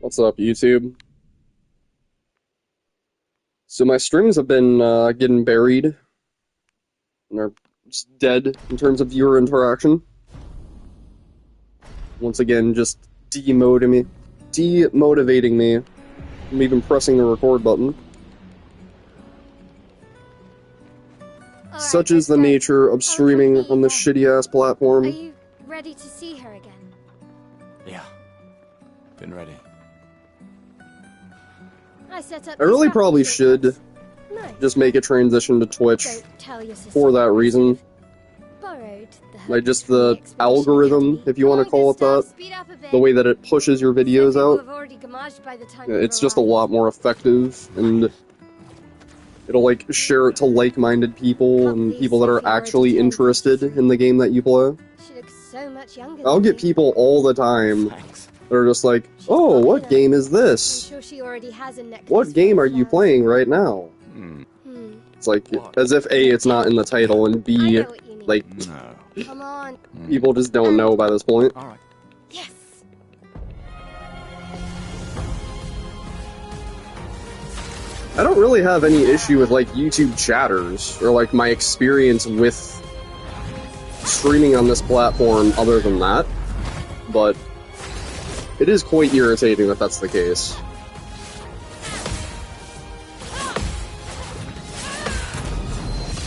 What's up, YouTube? So my streams have been getting buried, and are just dead in terms of viewer interaction. Once again, just demotivating me from even pressing the record button. Such is the nature of streaming on this shitty-ass platform. Are you ready to see her again? Yeah. Been ready. I really probably should just make a transition to Twitch for that reason. Like, just the algorithm, if you want to call it that. The way that it pushes your videos out. It's just a lot more effective, and it'll, like, share it to like-minded people and people that are actually interested in the game that you play. I'll get people all the time. They're just like, oh, what game is this? What game are you playing right now? It's like, as if A, it's not in the title, and B, like, people just don't know by this point. Alright. Yes. I don't really have any issue with, like, YouTube chatters, or, like, my experience with streaming on this platform other than that, but it is quite irritating that that's the case.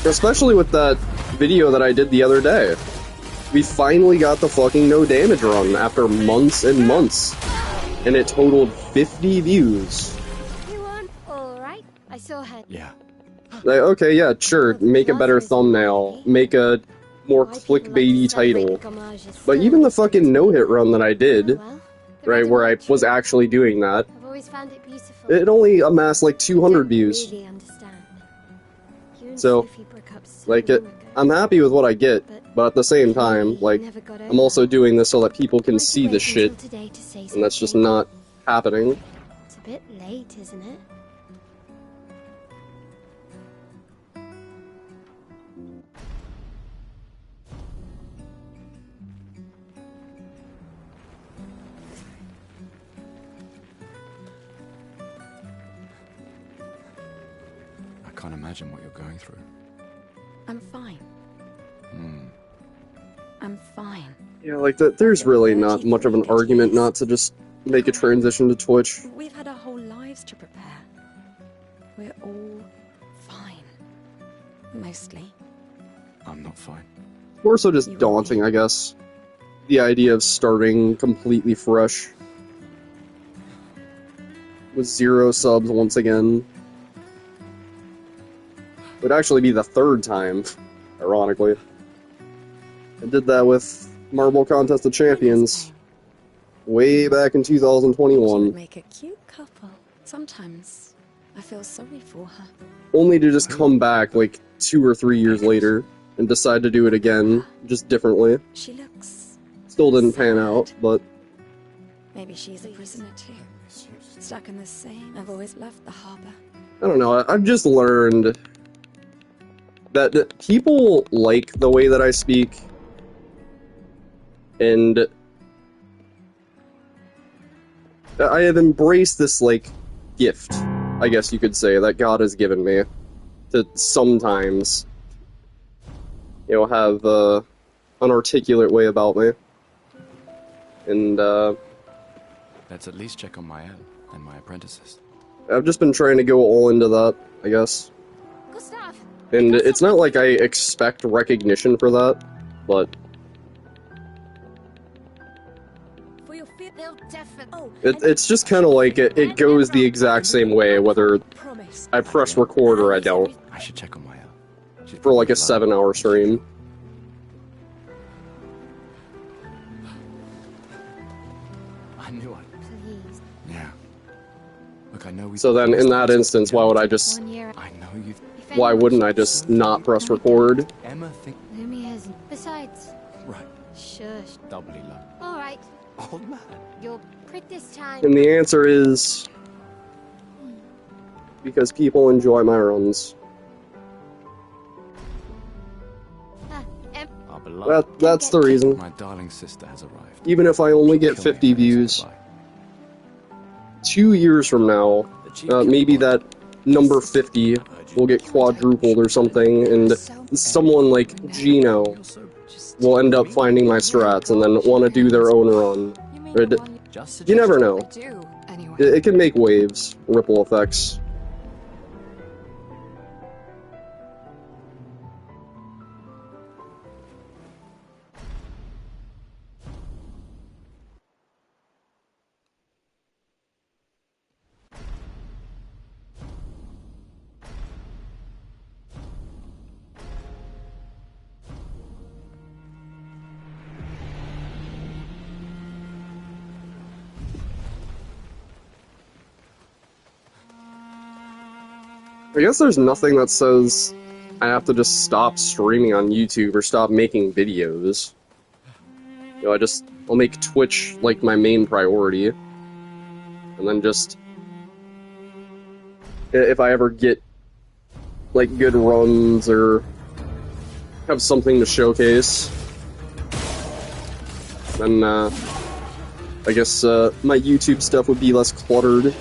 Especially with that video that I did the other day. We finally got the fucking no damage run after months and months. And it totaled 50 views. You won? Alright. I saw her. Yeah. Like, okay, yeah, sure, make a better thumbnail, make a more clickbaity title. But even the fucking no-hit run that I did, right, where I was actually doing that, it only amassed like 200 views. So, like, I'm happy with what I get, but at the same time, like, I'm also doing this so that people can see the shit, and that's just not happening. It's a bit late, isn't it? I can't imagine what you're going through. I'm fine. I'm fine. Yeah, like, there's really not much of an argument not to just make a transition to Twitch. We've had our whole lives to prepare. We're all fine. Mostly. I'm not fine. More so just daunting, I guess. The idea of starting completely fresh. With 0 subs once again. Would actually be the 3rd time, ironically. I did that with Marble Contest of Champions way back in 2021. Make a cute couple. Sometimes I feel sorry for her. Only to just come back like 2 or 3 years later and decide to do it again, just differently. She looks... Still didn't pan out, but... Maybe she's a prisoner too. Stuck in the same... I've always loved the harbor. I don't know, I've just learned that people like the way that I speak, and I have embraced this, like, gift, I guess you could say, that God has given me, to sometimes, you know, have an articulate way about me, and Let's at least check on Mael and my apprentices. I've just been trying to go all into that, I guess. Gustav. And it's not like I expect recognition for that, but it's just kind of like it goes the exact same way whether I press record or I don't. I should check on Mael. For like a 7-hour stream. I knew it. Please. Yeah. Look, I know we... So then, in that instance, why would I just... I know you've... Why wouldn't I just not press record? Emma think... Luminas. Besides. Right. Shush. Doubly low. Alright. Old man. You'll prick this time. And the answer is... because people enjoy my runs. Our beloved... That's the reason. My darling sister has arrived. Even if I only get 50 views. 2 years from now, maybe that number 50 will get quadrupled or something, and someone like Gino will end up finding my strats and then want to do their own run. You never know. It can make waves, ripple effects. I guess there's nothing that says I have to just stop streaming on YouTube or stop making videos. You know, I'll make Twitch like my main priority. And then just, if I ever get like good runs or have something to showcase, then I guess my YouTube stuff would be less cluttered.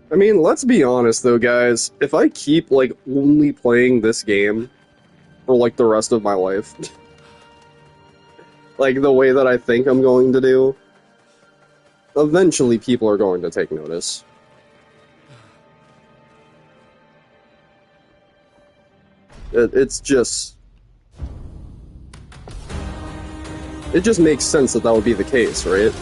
I mean, let's be honest though, guys. If I keep, like, only playing this game for, like, the rest of my life, like, the way that I think I'm going to do, eventually people are going to take notice. It's just... It just makes sense that that would be the case, right?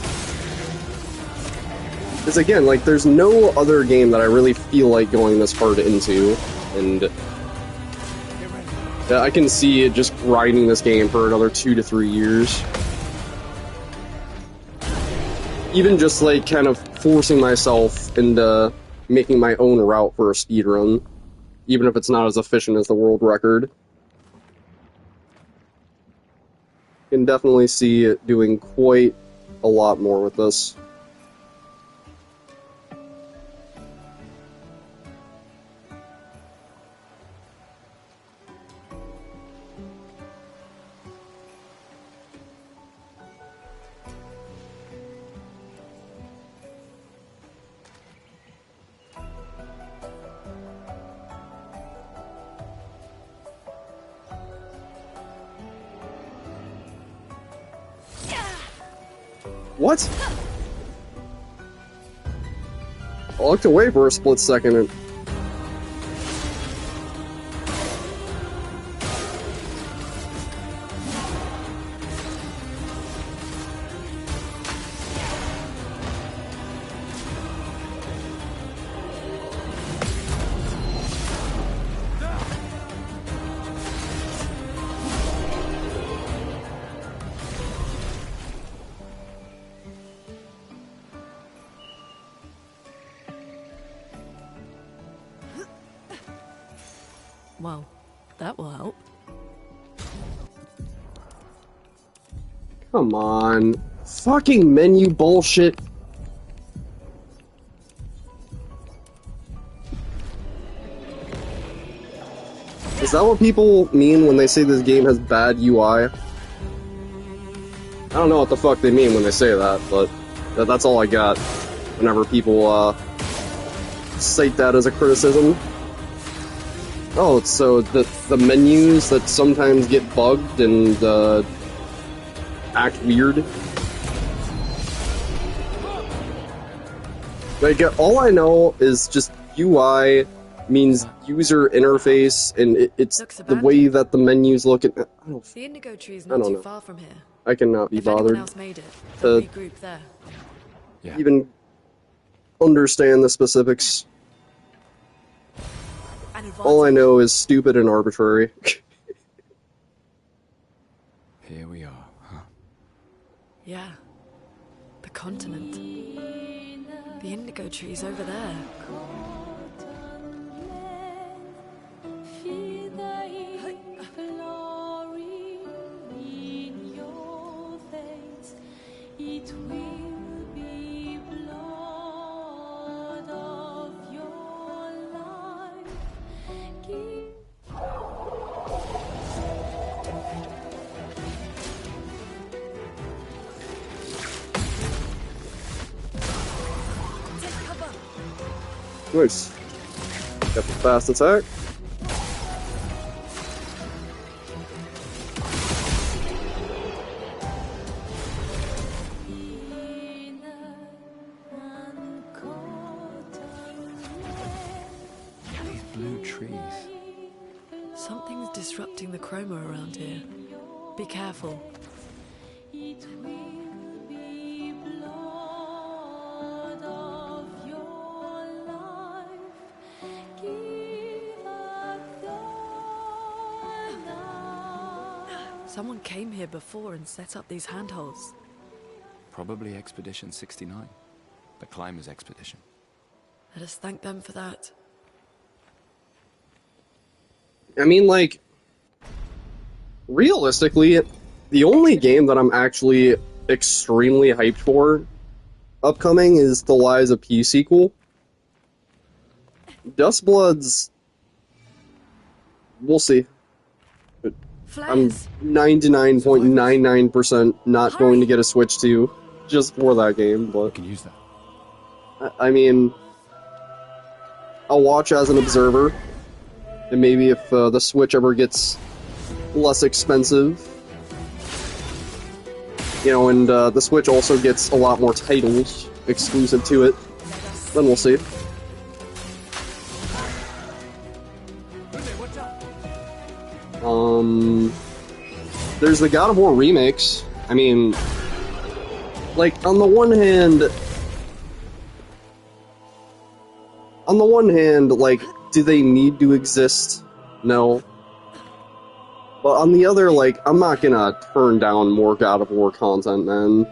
Because again, like, there's no other game that I really feel like going this hard into, and I can see it just grinding this game for another 2 to 3 years. Even just, like, kind of forcing myself into making my own route for a speedrun, even if it's not as efficient as the world record. Can definitely see it doing quite a lot more with this. What? I looked away for a split second and... Well, that will help. Come on. Fucking menu bullshit. Is that what people mean when they say this game has bad UI? I don't know what the fuck they mean when they say that, but that's all I got whenever people cite that as a criticism. Oh, so the menus that sometimes get bugged and act weird. Like, all I know is just UI means user interface, and it's Looks the way that the menus look. The indigo tree's not too know. far from here. I cannot be If anyone bothered else made it, they'll to regroup there. Yeah. even understand the specifics. All I know is stupid and arbitrary. Here we are, huh? Yeah. The continent. The indigo tree's over there. Nice. Got the fast attack. These blue trees. Something's disrupting the chroma around here. Be careful. Someone came here before and set up these handholds. Probably Expedition 69. The Climbers Expedition. Let us thank them for that. I mean, like, realistically, the only game that I'm actually extremely hyped for upcoming is the Lies of P sequel. Dustblood's... we'll see. I'm 99.99% not going to get a Switch 2 just for that game, You but... can use that. I mean... I'll watch as an observer, and maybe if the Switch ever gets less expensive, you know, and the Switch also gets a lot more titles exclusive to it, then we'll see. There's the God of War remakes. I mean, like, on the one hand, like, do they need to exist? No. But on the other, like, I'm not gonna turn down more God of War content, man.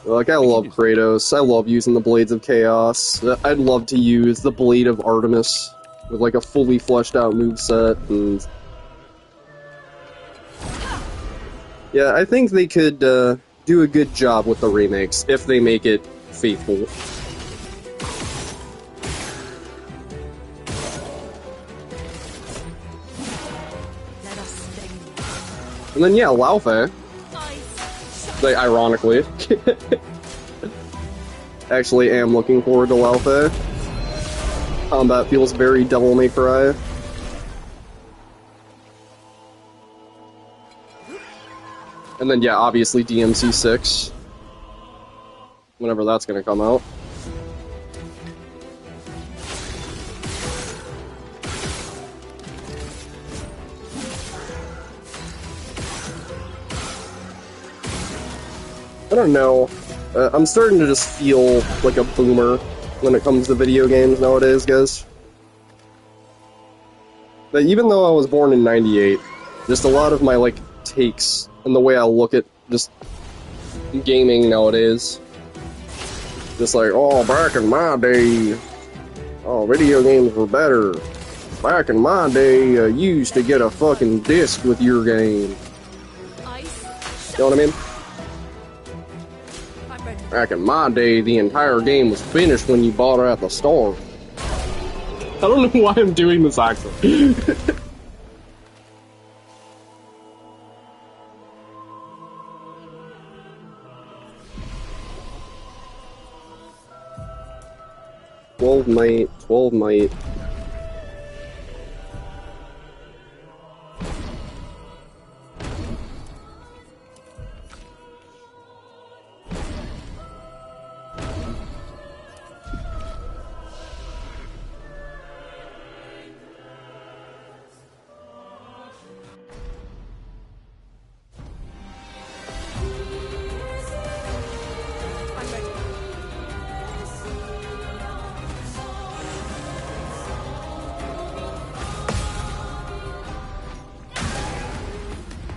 Like, I love Kratos. I love using the Blades of Chaos. I'd love to use the Blade of Artemis with, like, a fully fleshed out moveset, and... yeah, I think they could, do a good job with the remakes, if they make it faithful. And then, yeah, Laufey. Like, ironically. Actually am looking forward to Laufey. Combat feels very Devil May Cry. And then, yeah, obviously DMC 6. Whenever that's gonna come out. I don't know. I'm starting to just feel like a boomer when it comes to video games nowadays, guys. But even though I was born in '98, just a lot of my, like, takes and the way I look at just gaming nowadays. Just like, oh, back in my day, oh, video games were better. Back in my day, you used to get a fucking disc with your game. You know what I mean? Back in my day, the entire game was finished when you bought it at the store. I don't know why I'm doing this accent. "12 might, 12 might."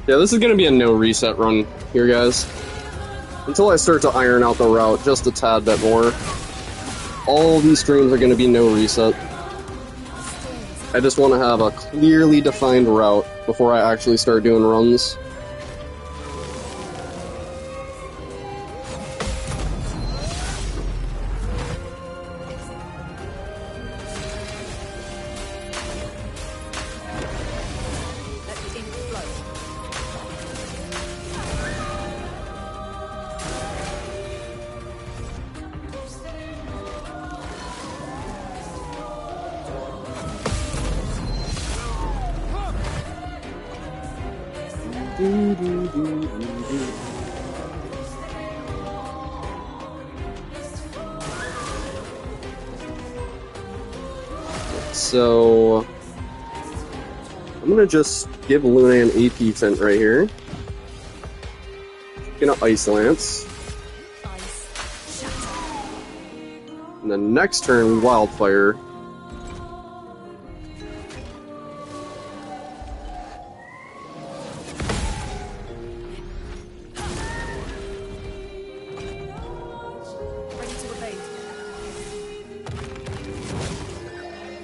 Yeah, this is gonna be a no reset run here, guys. Until I start to iron out the route just a tad bit more. All these streams are gonna be no reset. I just want to have a clearly defined route before I actually start doing runs. So I'm gonna just give Luna an AP tint right here. Gonna Ice Lance. And then next turn, Wildfire.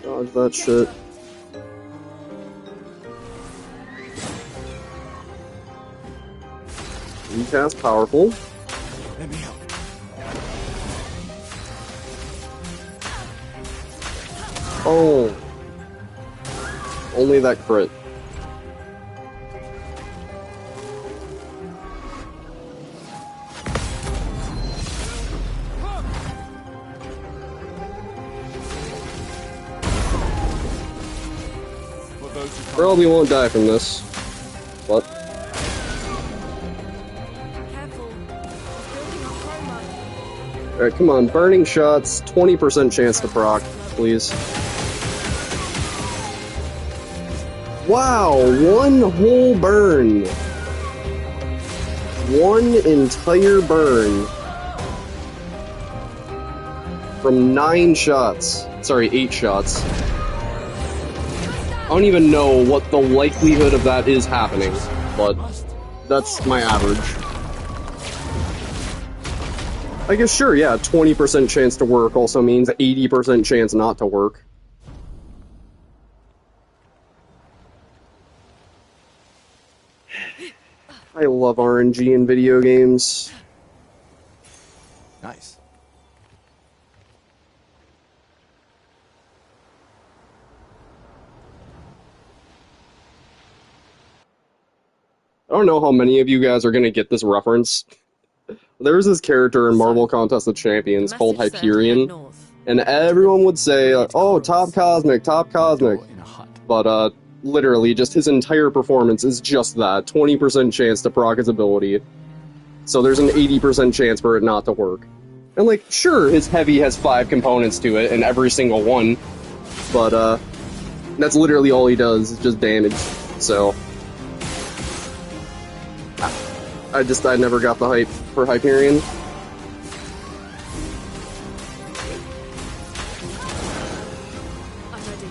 Dodge that shit. Recast powerful. Let me help. Oh. Only that crit. Probably won't die from this, but alright, come on, burning shots, 20% chance to proc, please. Wow, one whole burn. One entire burn. From 9 shots. Sorry, 8 shots. I don't even know what the likelihood of that is happening, but that's my average. I guess sure, yeah, 20% chance to work also means 80% chance not to work. I love RNG in video games. Nice. I don't know how many of you guys are gonna get this reference. There's this character in Marvel Contest of Champions called Hyperion, and everyone would say, oh, top Cosmic, top Cosmic. In a hut. But, literally, just his entire performance is just that, 20% chance to proc his ability. So there's an 80% chance for it not to work. And, like, sure, his heavy has 5 components to it, and every single one, but, that's literally all he does, is just damage, so... I never got the hype for Hyperion. I'm ready.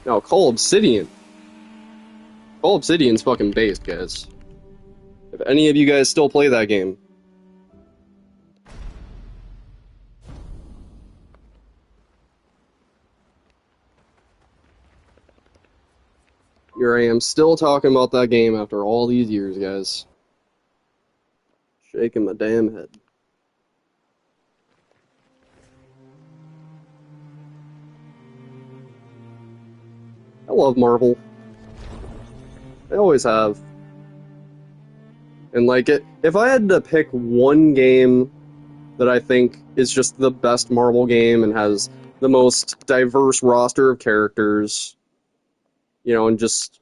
No, Call Obsidian. Call Obsidian's fucking based, guys. If any of you guys still play that game. Here I am still talking about that game after all these years, guys. Shaking my damn head. I love Marvel. I always have. And like if I had to pick one game that I think is just the best Marvel game and has the most diverse roster of characters, you know, and just,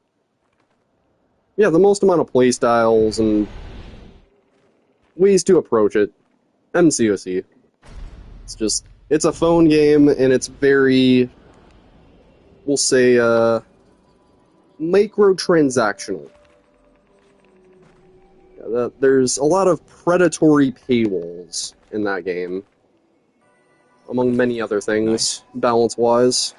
yeah, the most amount of playstyles and ways to approach it, MCOC. It's a phone game, and it's very, we'll say, microtransactional. There's a lot of predatory paywalls in that game, among many other things, balance-wise.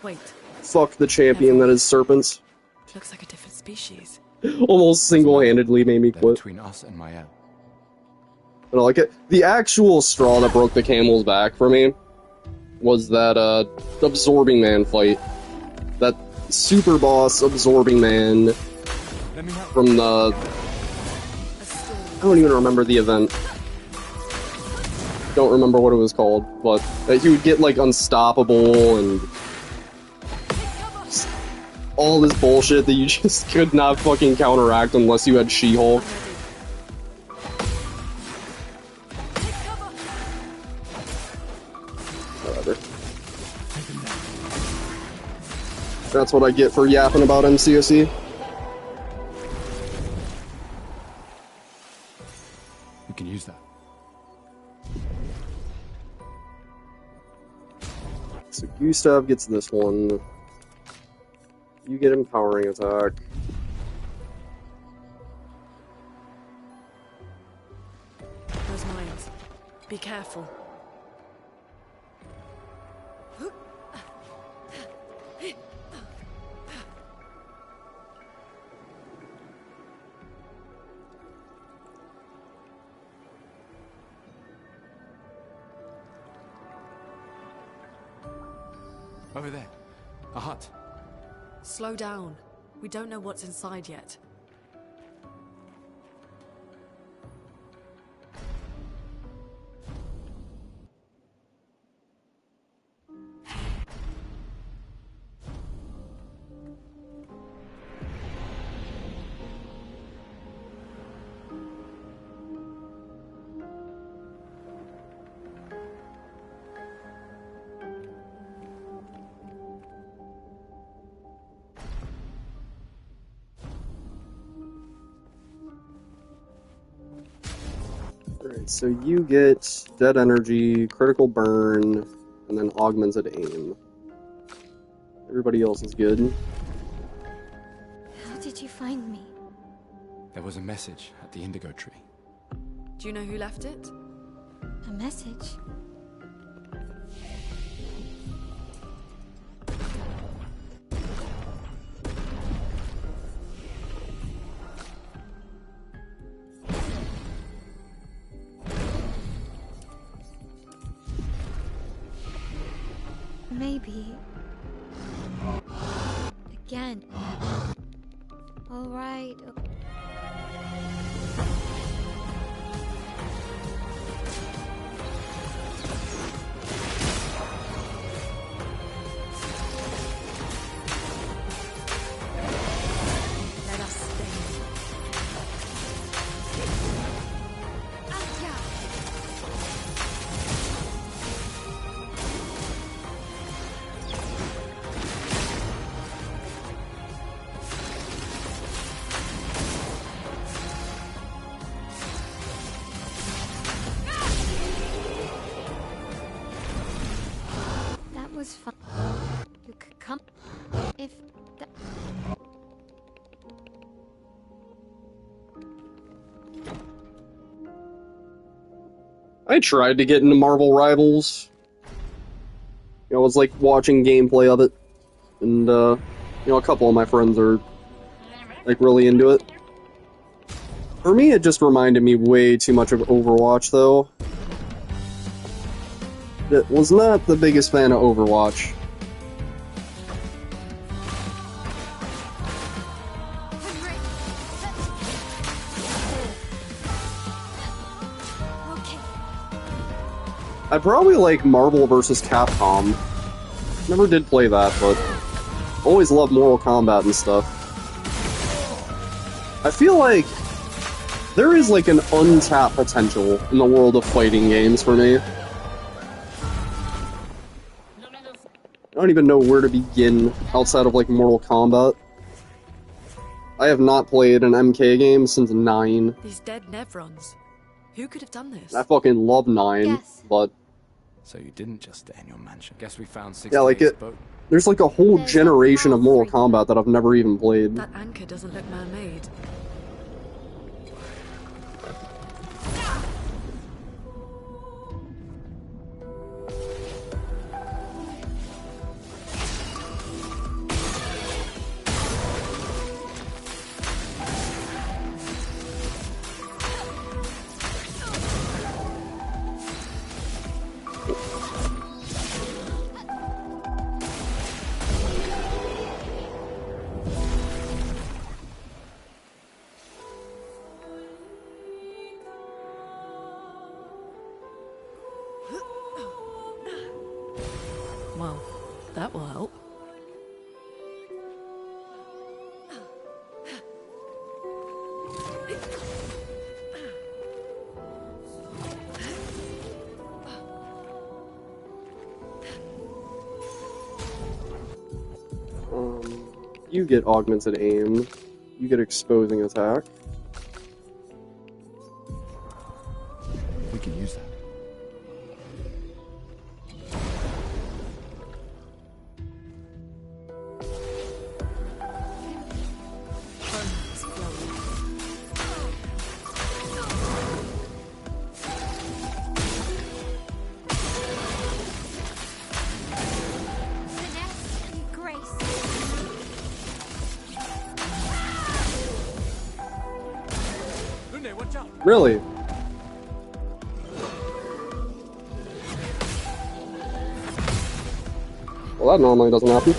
Wait, Fuck the champion that is serpents. looks like a different species. Almost single-handedly made me They're quit. between us and Mael. But I like it. The actual straw that broke the camel's back for me was that Absorbing Man fight. That super boss Absorbing Man from the... I don't even remember the event. Don't remember what it was called, but he would get like unstoppable and all this bullshit that you just could not fucking counteract unless you had She-Hulk. Whatever. That's what I get for yapping about MCSE. We can use that. So Gustav gets this one. You get Empowering Attack. Those mines. Be careful. Over there. A hut. Slow down. We don't know what's inside yet. Alright, so you get Dead Energy, Critical Burn, and then Augmented Aim. Everybody else is good. How did you find me? There was a message at the indigo tree. Do you know who left it? A message? Maybe. Again. All right. Let us stay. That was fun. You could come if that. I tried to get into Marvel Rivals. You know, I was like watching gameplay of it, and you know, a couple of my friends are like really into it. For me, it just reminded me way too much of Overwatch, though. It was not the biggest fan of Overwatch. Okay. I probably like Marvel vs. Capcom. Never did play that, but always loved Mortal Kombat and stuff. I feel like there is like an untapped potential in the world of fighting games for me. I don't even know where to begin outside of like Mortal Kombat. I have not played an MK game since 9. These dead Nevrons. Who could have done this? I fucking love 9, Yes. but So you didn't just stay in your mansion. Guess we found 68's yeah, like it. boat. There's like a whole There's generation of a Mortal power Kombat that I've never even played. That anchor doesn't look man-made. that will help. You get augmented aim. You get exposing attack. We can use that. Really? Well, that normally doesn't happen.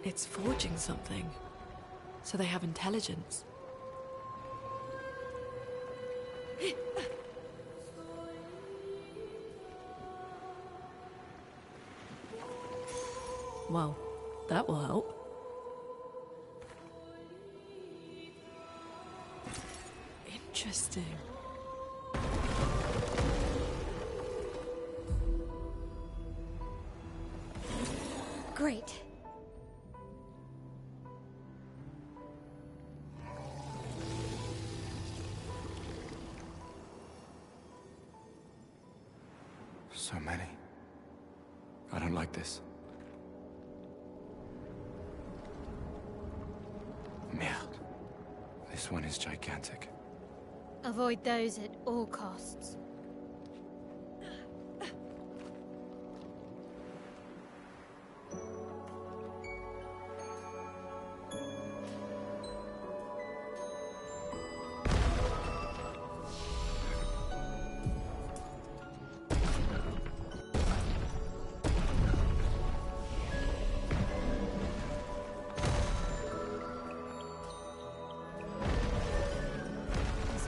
It's forging something. So they have intelligence. Well, that will help. Interesting. Great. So many. I don't like this. Merde. This one is gigantic. Avoid those at all costs.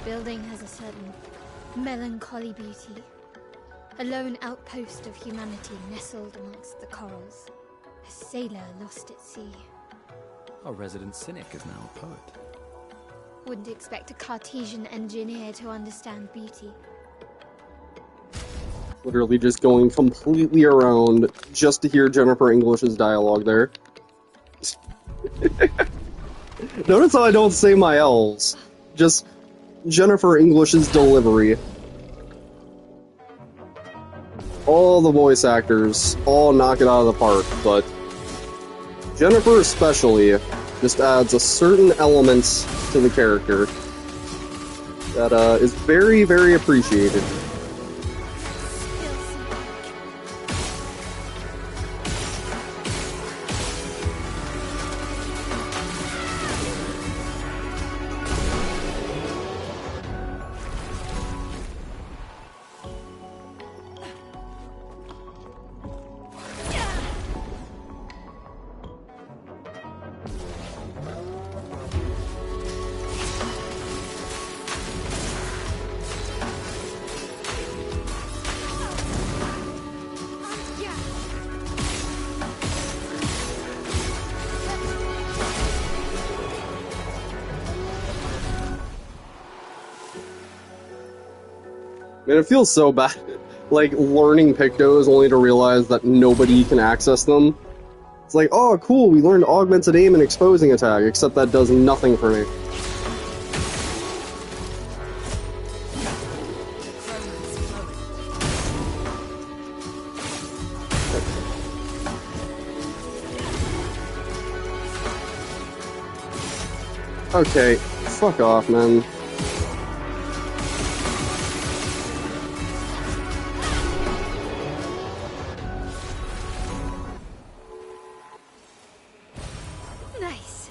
Building has a certain melancholy beauty. A lone outpost of humanity nestled amongst the corals. A sailor lost at sea. Our resident cynic is now a poet. Wouldn't expect a Cartesian engineer to understand beauty. Literally just going completely around just to hear Jennifer English's dialogue there. Notice how I don't say my L's. Just Jennifer English's delivery. All the voice actors all knock it out of the park, but Jennifer especially just adds a certain element to the character that is very, very appreciated. Man, it feels so bad, like, learning Pictos only to realize that nobody can access them. It's like, oh, cool, we learned augmented aim and exposing attack, except that does nothing for me. Okay, fuck off, man. Nice.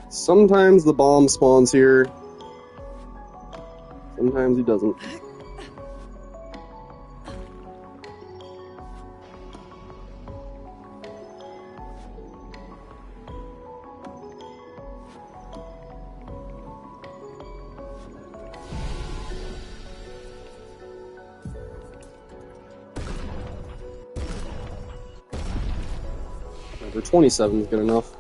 Sometimes the bomb spawns here. Sometimes he doesn't. Number 27 is good enough.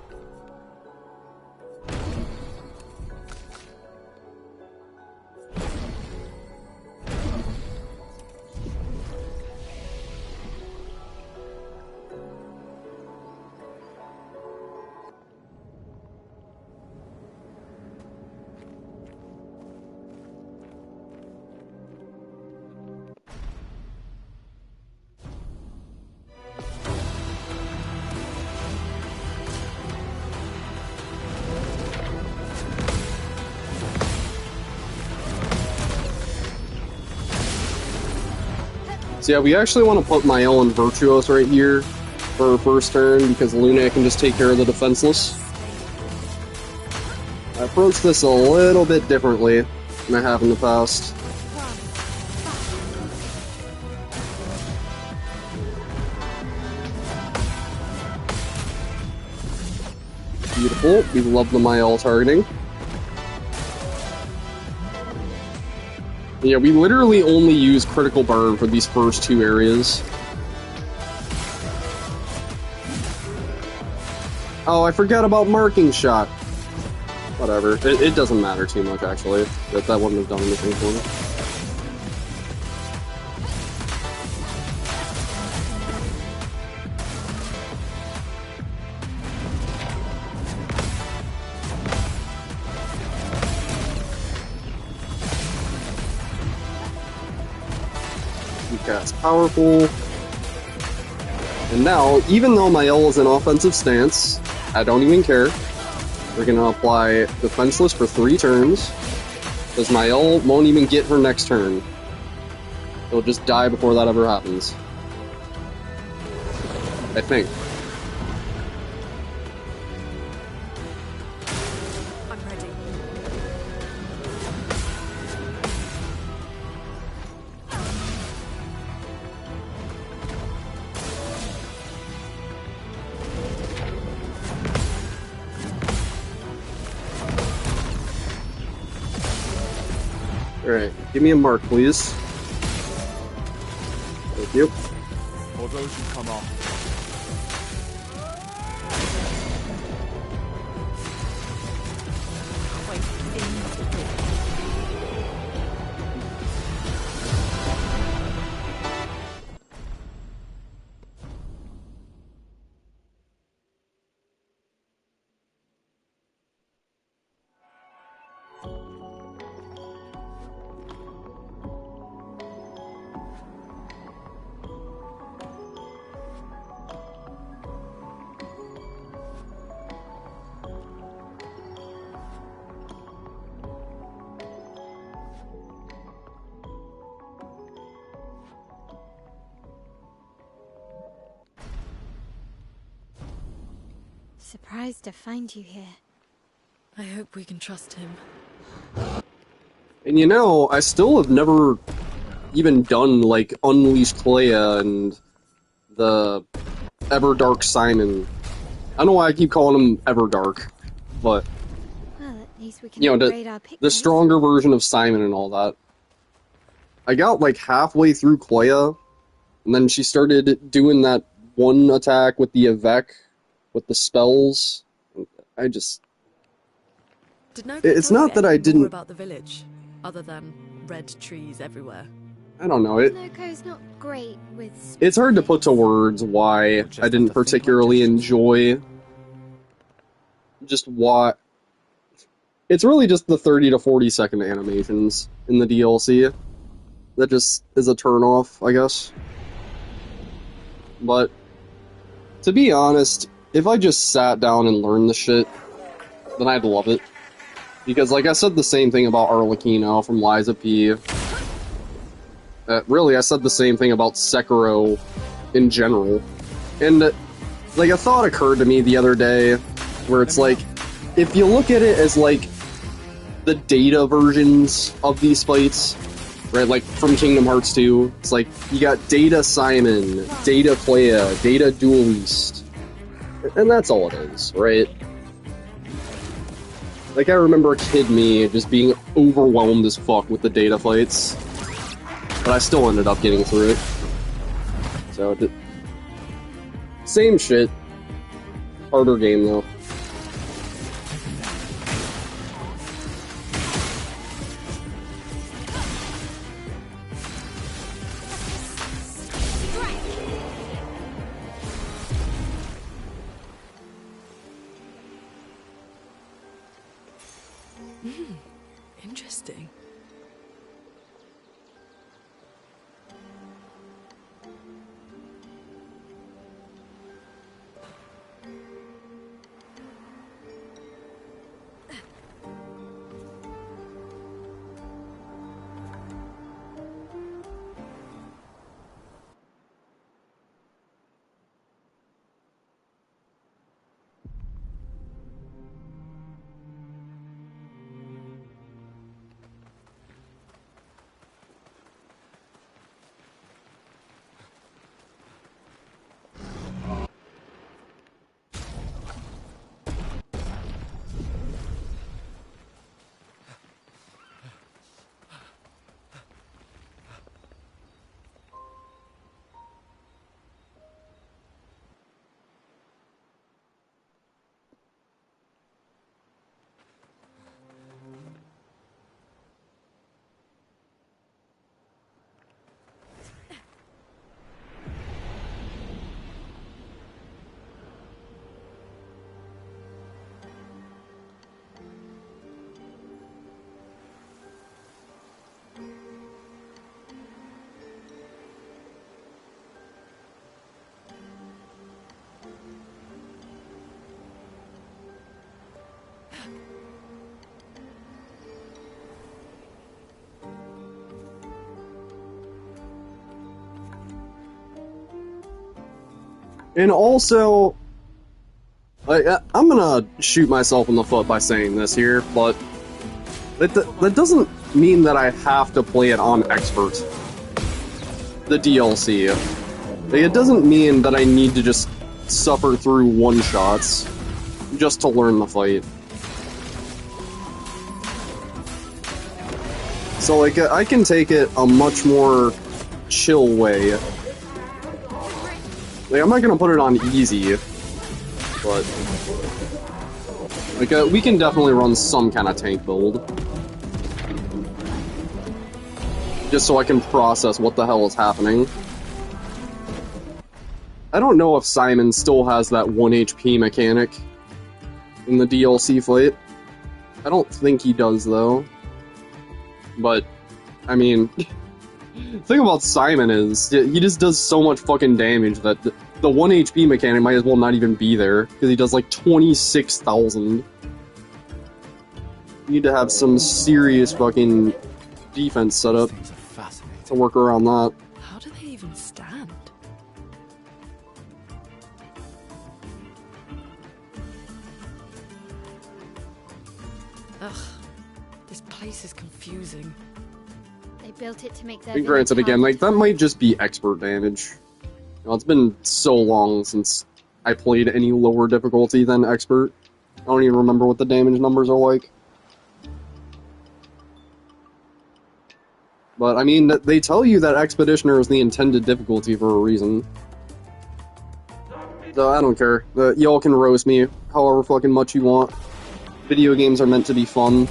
So yeah, we actually want to put Mael and Virtuos right here for her first turn, because Luna can just take care of the defenseless. I approached this a little bit differently than I have in the past. Beautiful. We love the Mael targeting. Yeah, we literally only use critical burn for these first two areas. Oh, I forgot about marking shot. Whatever. It doesn't matter too much, actually. That wouldn't have done anything for me. That's powerful. And now, even though Mael is in offensive stance, I don't even care. We're gonna apply defenseless for 3 turns, because Mael won't even get her next turn. He'll just die before that ever happens. I think. I'm ready. Alright, give me a mark, please. Thank you. For those who come off. Surprised to find you here. I hope we can trust him. And you know, I still have never even done, like, Unleashed Clea and the Everdark Simon. I don't know why I keep calling him Everdark, but, Well, at least we can you know, upgrade our the pictures. stronger version of Simon and all that. I got, like, halfway through Clea, And then she started doing that one attack with the Avec, with the spells. I just... Did nobody It's tell you not that I anything more didn't... about the village, other than red trees everywhere? I don't know, Loco's not great with... it's hard to put to words why I didn't particularly enjoy just what... It's really just the 30 to 40 second animations in the DLC. That just is a turnoff, I guess. But, to be honest, if I just sat down and learned the shit, then I'd love it. Because, like, I said the same thing about Arlecchino from Liza P. Really, I said the same thing about Sekiro in general. And, like, a thought occurred to me the other day, where it's like, if you look at it as, like, the data versions of these fights, right, like, from Kingdom Hearts 2, it's like, you got Data Simon, Data Clea, Data Duelist, and that's all it is, right? Like, I remember kid me just being overwhelmed as fuck with the data fights, but I still ended up getting through it. So, same shit. Harder game, though. Interesting. And also, like, I'm gonna shoot myself in the foot by saying this here, but that doesn't mean that I have to play it on Expert. The DLC. Like, it doesn't mean that I need to just suffer through one-shots just to learn the fight. So, like, I can take it a much more chill way. Like, I'm not gonna put it on easy, but... Like, we can definitely run some kind of tank build. Just so I can process what the hell is happening. I don't know if Simon still has that 1 HP mechanic in the DLC fight. I don't think he does, though. But, I mean... The thing about Simon is, he just does so much fucking damage that the 1 HP mechanic might as well not even be there, because he does like 26,000. You need to have some serious fucking defense set up to work around that. How do they even stand? Ugh, this place is confusing. They built it to make their And granted, again, like, that might just be expert damage. You know, it's been so long since I played any lower difficulty than expert. I don't even remember what the damage numbers are like. But, I mean, they tell you that Expeditioner is the intended difficulty for a reason. So, I don't care. Y'all can roast me however fucking much you want. Video games are meant to be fun.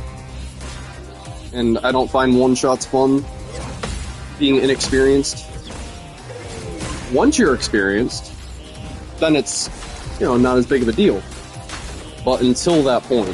And I don't find one-shots fun. Being inexperienced. Once you're experienced, then it's, you know, not as big of a deal. But until that point...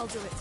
I'll do it.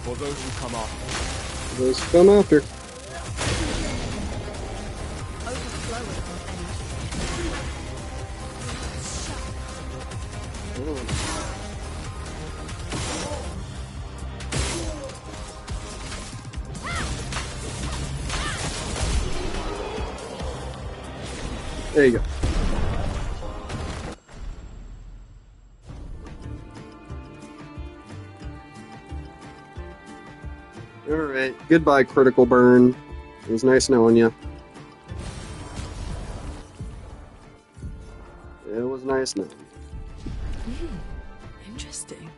For those who come after. Those who come after. There you go. Alright, goodbye, Critical Burn. It was nice knowing you. It was nice knowing you. Interesting.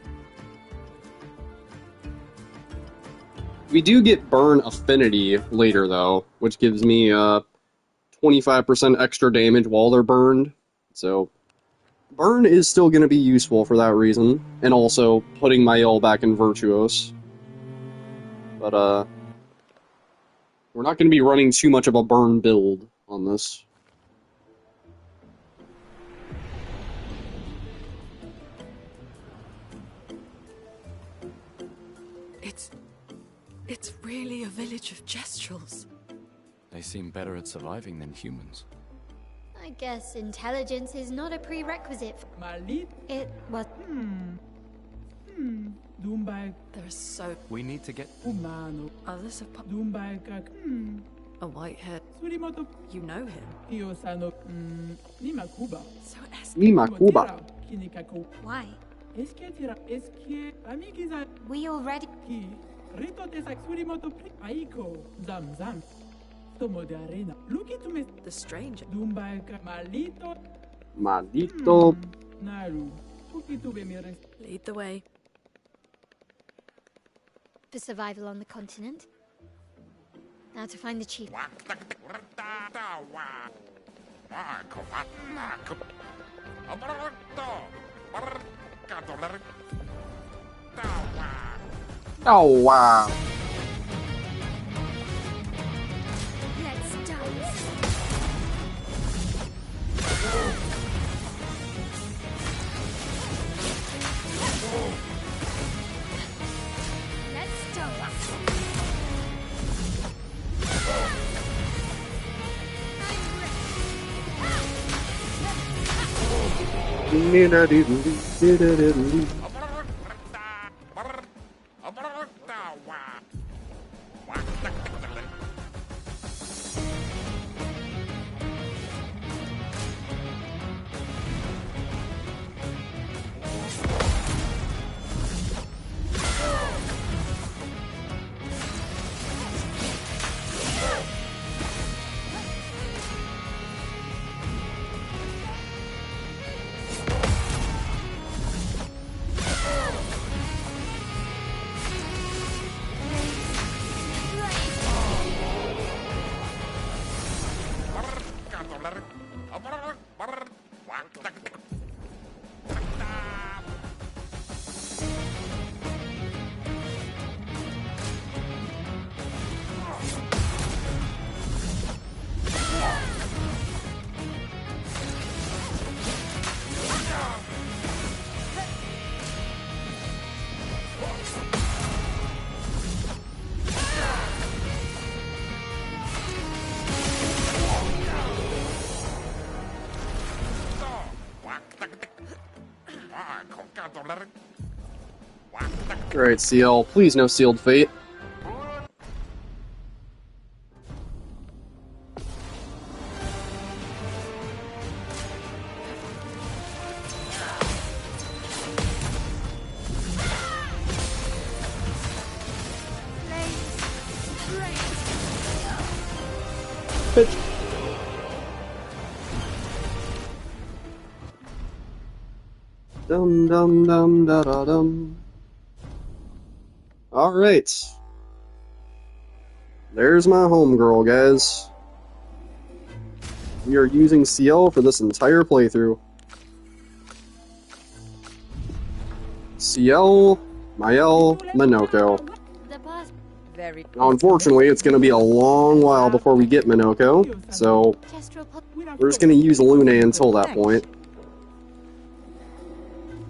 We do get Burn Affinity later, though, which gives me 25% extra damage while they're burned. So, Burn is still going to be useful for that reason, and also putting my L back in Virtuos. But, we're not going to be running too much of a burn build on this. It's really a village of Gestrels. They seem better at surviving than humans. I guess intelligence is not a prerequisite. It was. There's so... We need to get... Others have popped... A white-haired... You know him? So Nimakuba. Why? We already. the stranger. Maldito. Lead the way. For survival on the continent. Now to find the chief. Oh, wow. Let's dance. Let's dance. Alright, CL, please no sealed fate. Bitch. Dum dum dum da da dum. Alright. There's my homegirl, guys. We are using CL for this entire playthrough. CL, Mael, Minoko. Now, unfortunately, it's going to be a long while before we get Minoko, so we're just going to use Luna until that point.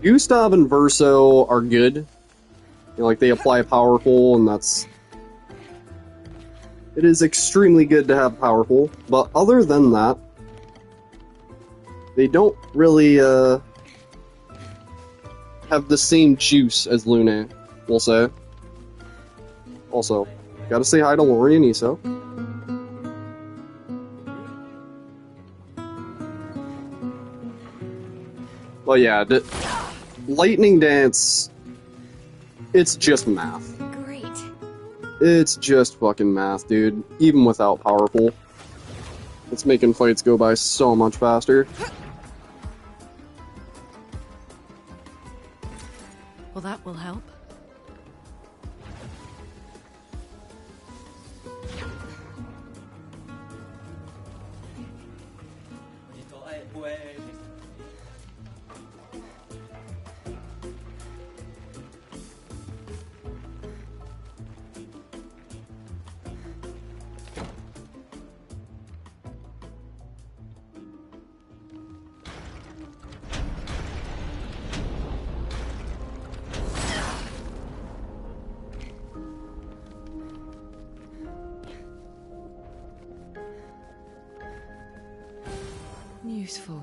Gustav and Verso are good. You know, like, they apply powerful, and that's... It is extremely good to have powerful, but other than that, they don't really, have the same juice as Luna, we'll say. Also, gotta say hi to Lori and Iso. Well, yeah, Lightning Dance, it's just math. Great. It's just fucking math, dude. Even without powerful. It's making fights go by so much faster. Well, that will help. Useful.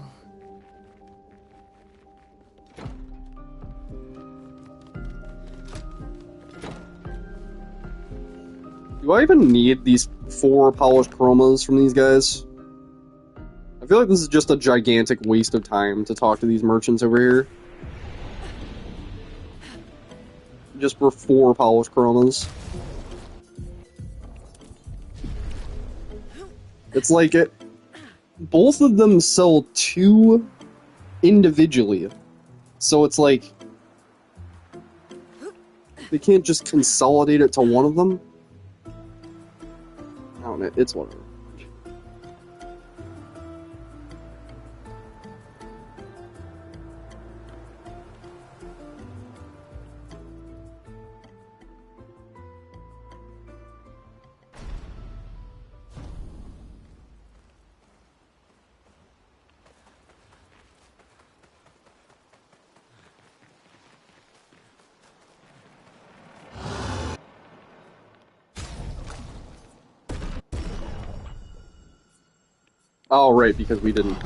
Do I even need these 4 polished chromas from these guys? I feel like this is just a gigantic waste of time to talk to these merchants over here. Just for 4 polished chromas. It's like it... Both of them sell 2 individually. So it's like... They can't just consolidate it to one of them? I don't know, it's whatever. Oh, right, because we didn't.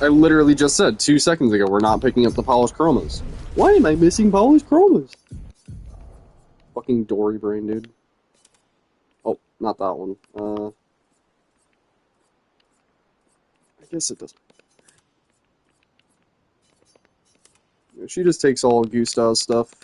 I literally just said 2 seconds ago we're not picking up the polished chromas. Why am I missing polished chromas? Fucking Dory brain, dude. Oh, not that one. I guess it doesn't. She just takes all of Gustav's stuff.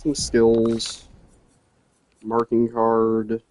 Some skills. Marking card.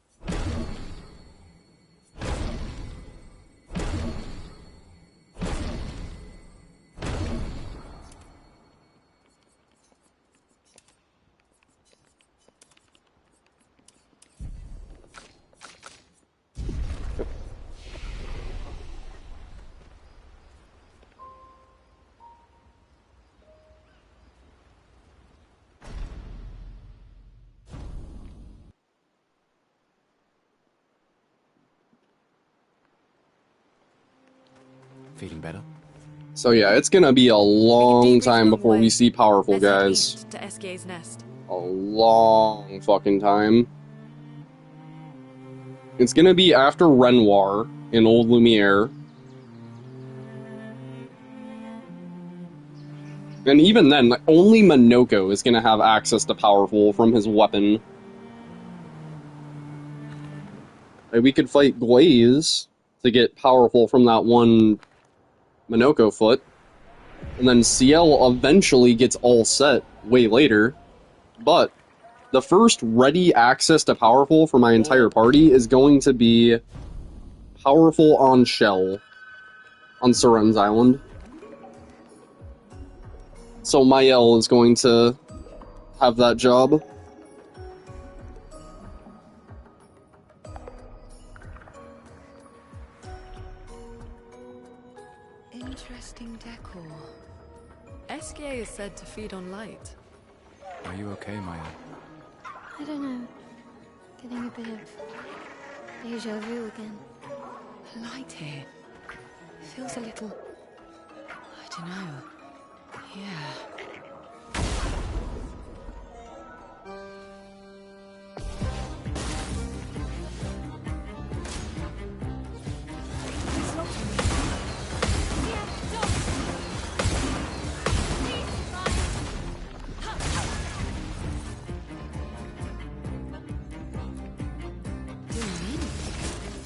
Feeling better? So yeah, it's gonna be a long time before we see powerful Let's head guys. east to Esquier's nest. A long fucking time. It's gonna be after Renoir in Old Lumiere. And even then, only Minoko is gonna have access to powerful from his weapon. Like, we could fight Glaze to get powerful from that one Minoko foot. And then CL eventually gets all set way later. But the first ready access to powerful for my entire party is going to be powerful on Shell on Seren's Island. So Mael is going to have that job. Interesting decor. Esquier is said to feed on light. Are you okay, Maya? I don't know. Getting a bit of deja vu again. Light here. Feels a little... I don't know. Yeah.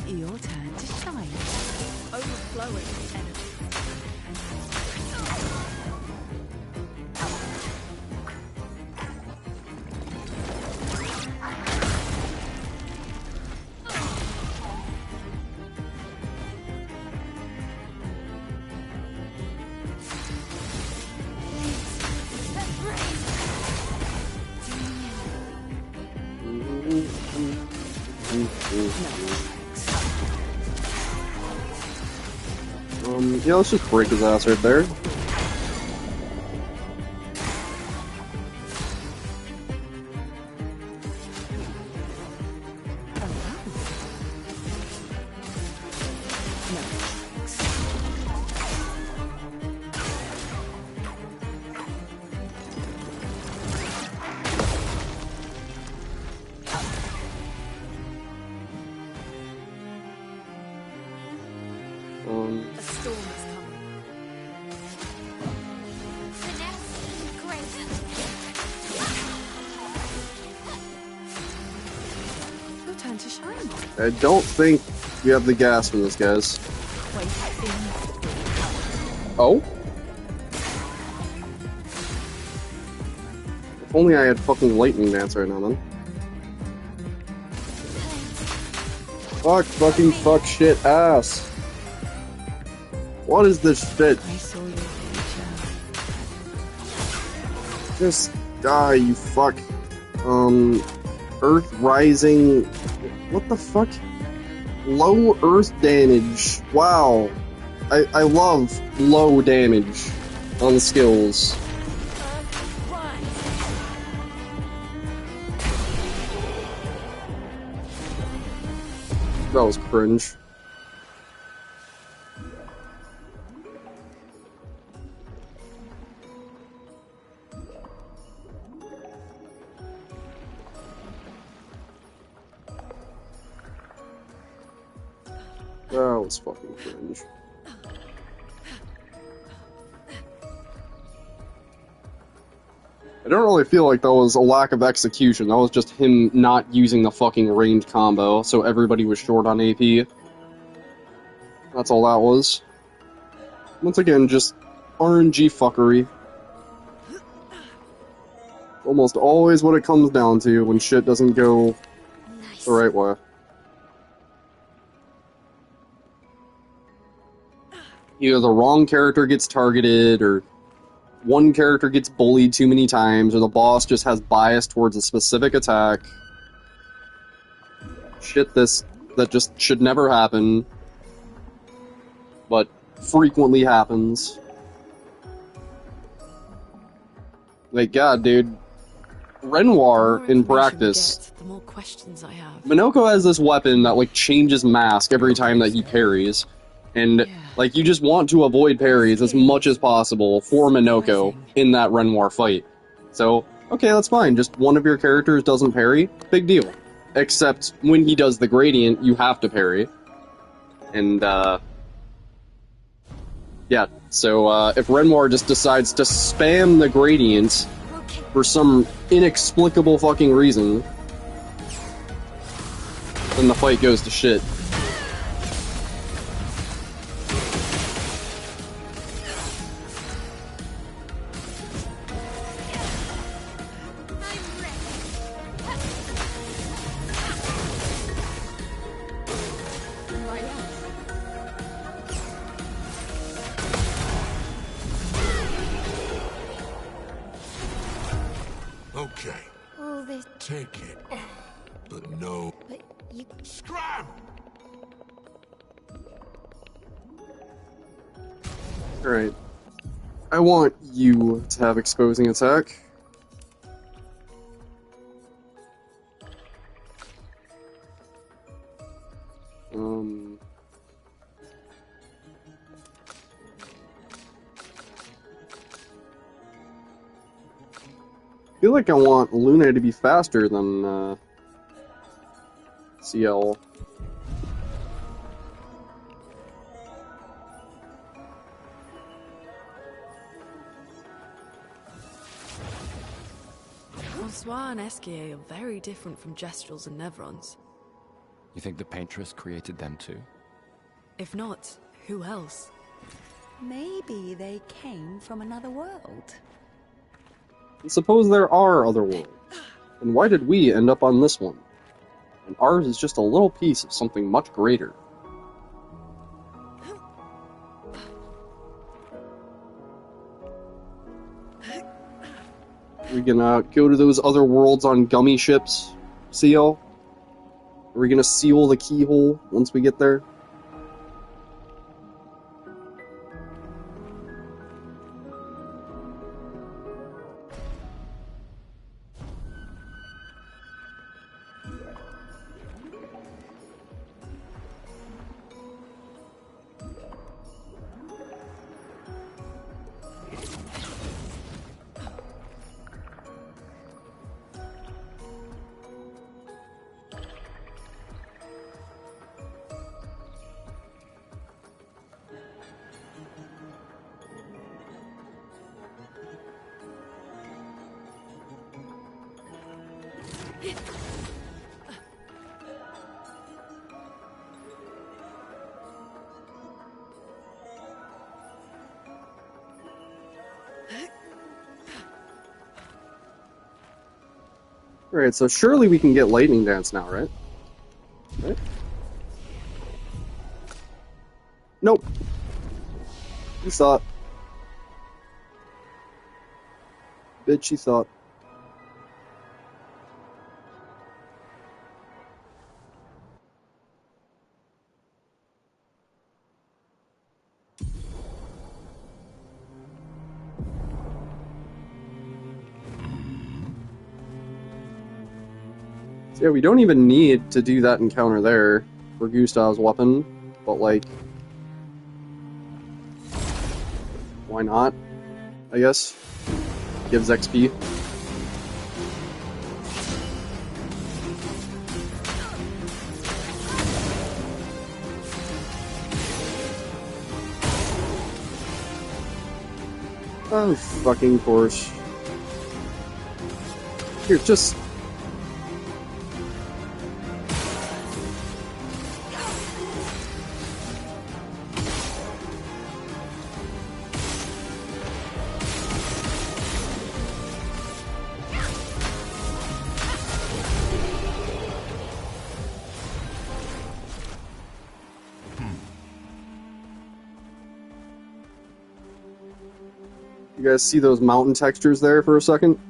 Your turn to shine. Overflowing energy. Yeah, let's just break his ass right there. A storm is coming. Your turn to shine. I don't think we have the gas for this, guys. Wait Oh? If only I had fucking lightning dance right now, then. Fuck, shit, ass. What is this shit? I saw your future. Just die, you fuck. Earth rising. What the fuck? Low earth damage. Wow. I love low damage on skills. That was cringe. That was fucking cringe. I don't really feel like that was a lack of execution. That was just him not using the fucking ranged combo, so everybody was short on AP. That's all that was. Once again, just RNG fuckery. almost always what it comes down to when shit doesn't go Nice. the right way. Either the wrong character gets targeted, or one character gets bullied too many times, or the boss just has bias towards a specific attack. Shit that just should never happen, but frequently happens. Like, God, dude. Renoir, in practice, The more questions I have. Minoko has this weapon that, like, changes mask every time that he parries. And, like, you just want to avoid parries as much as possible for Minoko in that Renoir fight. So, okay, that's fine. Just one of your characters doesn't parry, big deal. Except when he does the gradient, you have to parry. And, yeah, so, if Renoir just decides to spam the gradient for some inexplicable fucking reason, then the fight goes to shit. Okay, All this, take it. But no. but you... Scram! Alright. I want you to have exposing attack. I feel like I want Luna to be faster than, CL. Francois and Esquier are very different from Gestrels and Nevrons. You think the Paintress created them too? If not, who else? Maybe they came from another world. And suppose there are other worlds. And why did we end up on this one? And ours is just a little piece of something much greater. We gonna go to those other worlds on gummy ships, CL? Are we gonna seal the keyhole once we get there? Alright, so surely we can get Lightning Dance now, right? Right? Nope. You thought. Bitch, you thought. So yeah, we don't even need to do that encounter there for Gustav's weapon, but like, why not? I guess. Gives XP. Oh, fucking course. Here, just... You guys see those mountain textures there for a second?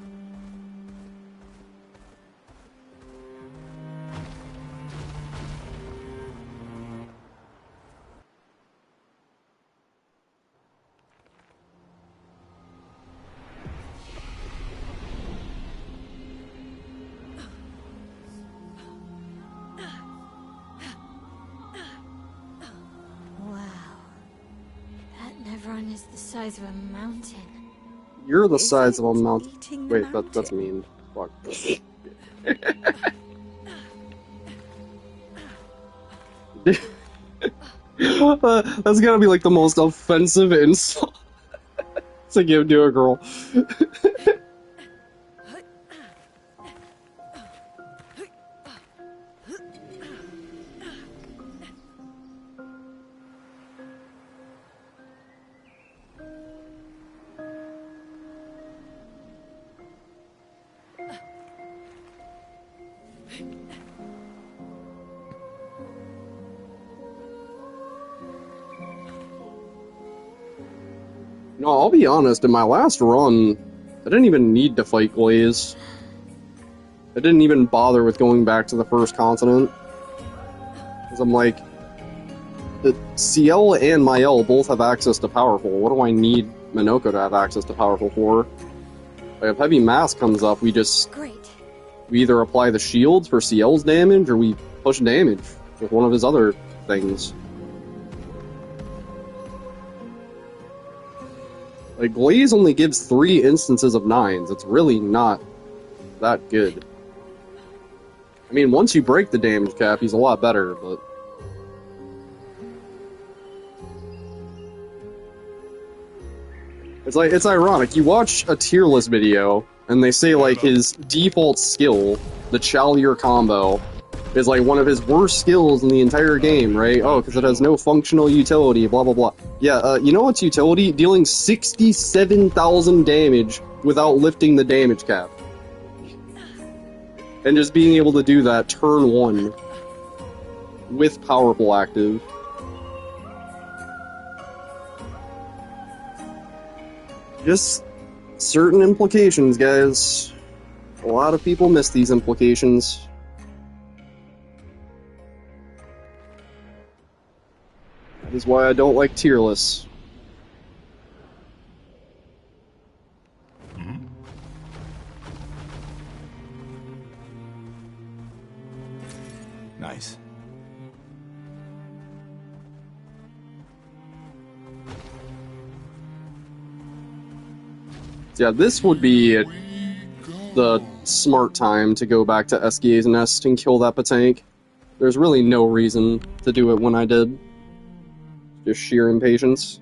Nevron is the size of a mountain. You're the Is size it of a mountain. eating the Wait, that's mountain? mean. Fuck. That's gotta be like the most offensive insult to give to a girl. No, I'll be honest, in my last run, I didn't even need to fight Glaze. I didn't even bother with going back to the first continent. Because I'm like, the Ciel and Mael both have access to Powerful. What do I need Minoko to have access to Powerful for? Like, if Heavy Mass comes up, we Great. either apply the shields for Ciel's damage, or we push damage with one of his other things. Like, Glaze only gives 3 instances of 9s. It's really not that good. I mean, once you break the damage cap, he's a lot better, but... It's ironic. You watch a tier list video, and they say, like, his default skill, the Chalier combo, is, like, one of his worst skills in the entire game, right? Oh, because it has no functional utility, blah blah blah. Yeah, you know what's utility? Dealing 67,000 damage without lifting the damage cap. And just being able to do that turn 1 with Powerful active. Just certain implications, guys. A lot of people miss these implications. That is why I don't like tier lists. Nice. Yeah, this would be the smart time to go back to SKA's Nest and kill that Patank. There's really no reason to do it when I did. Just sheer impatience.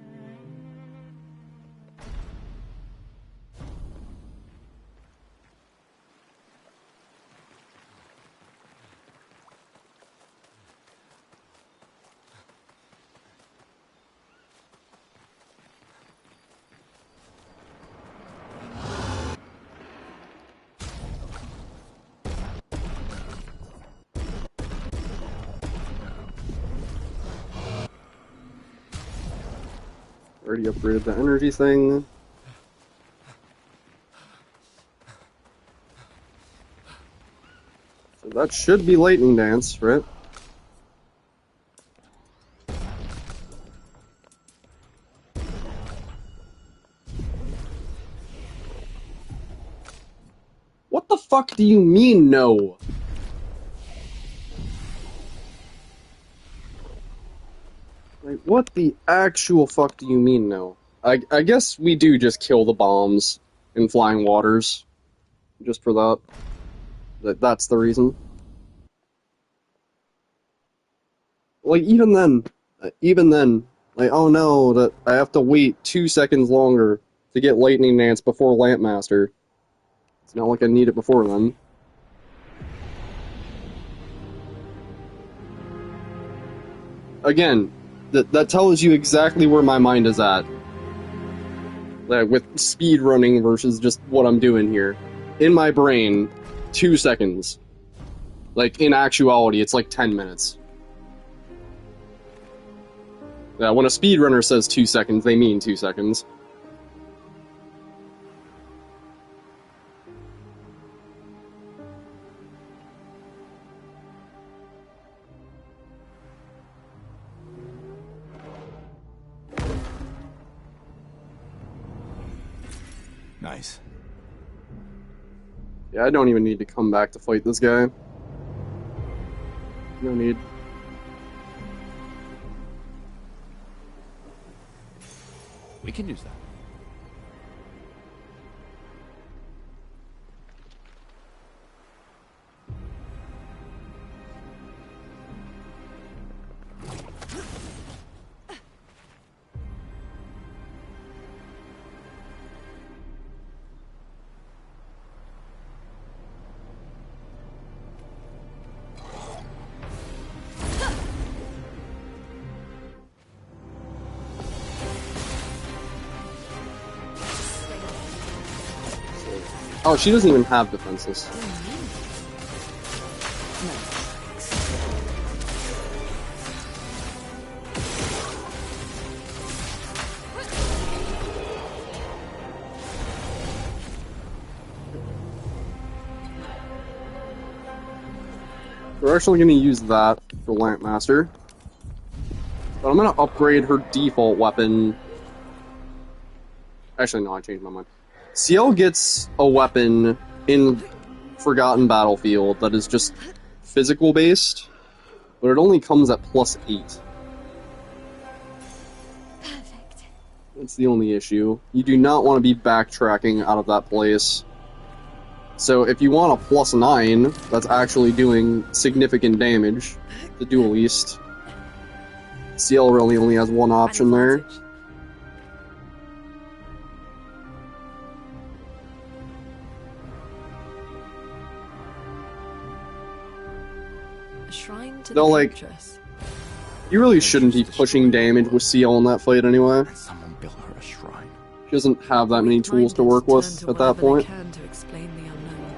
Already upgraded the energy thing. So that should be Lightning Dance, right? What the fuck do you mean, no? Like, what the actual fuck do you mean, no? I guess we do just kill the bombs in Flying Waters. Just for that. That's the reason. Like, even then, like, oh no, that I have to wait 2 seconds longer to get Lightning Dance before Lampmaster. It's not like I need it before then. Again, that tells you exactly where my mind is at. Like, with speed running versus just what I'm doing here. In my brain, 2 seconds. Like, in actuality, it's like 10 minutes. Yeah, when a speedrunner says 2 seconds, they mean 2 seconds. Nice. Yeah, I don't even need to come back to fight this guy. No need. We can use that. Oh, she doesn't even have defenses. We're actually going to use that for Lampmaster. But I'm going to upgrade her default weapon. Actually, no, I changed my mind. CL gets a weapon in Forgotten Battlefield that is just physical based, but it only comes at +8. Perfect. That's the only issue. You do not want to be backtracking out of that place. So if you want a +9, that's actually doing significant damage, the duelist. CL really only has one option there. A shrine to No, the like, Huntress. You really shouldn't be pushing damage with CL in that fight anyway. Someone built her a shrine. She doesn't have that many tools to work with at that point. Can to explain the unknown.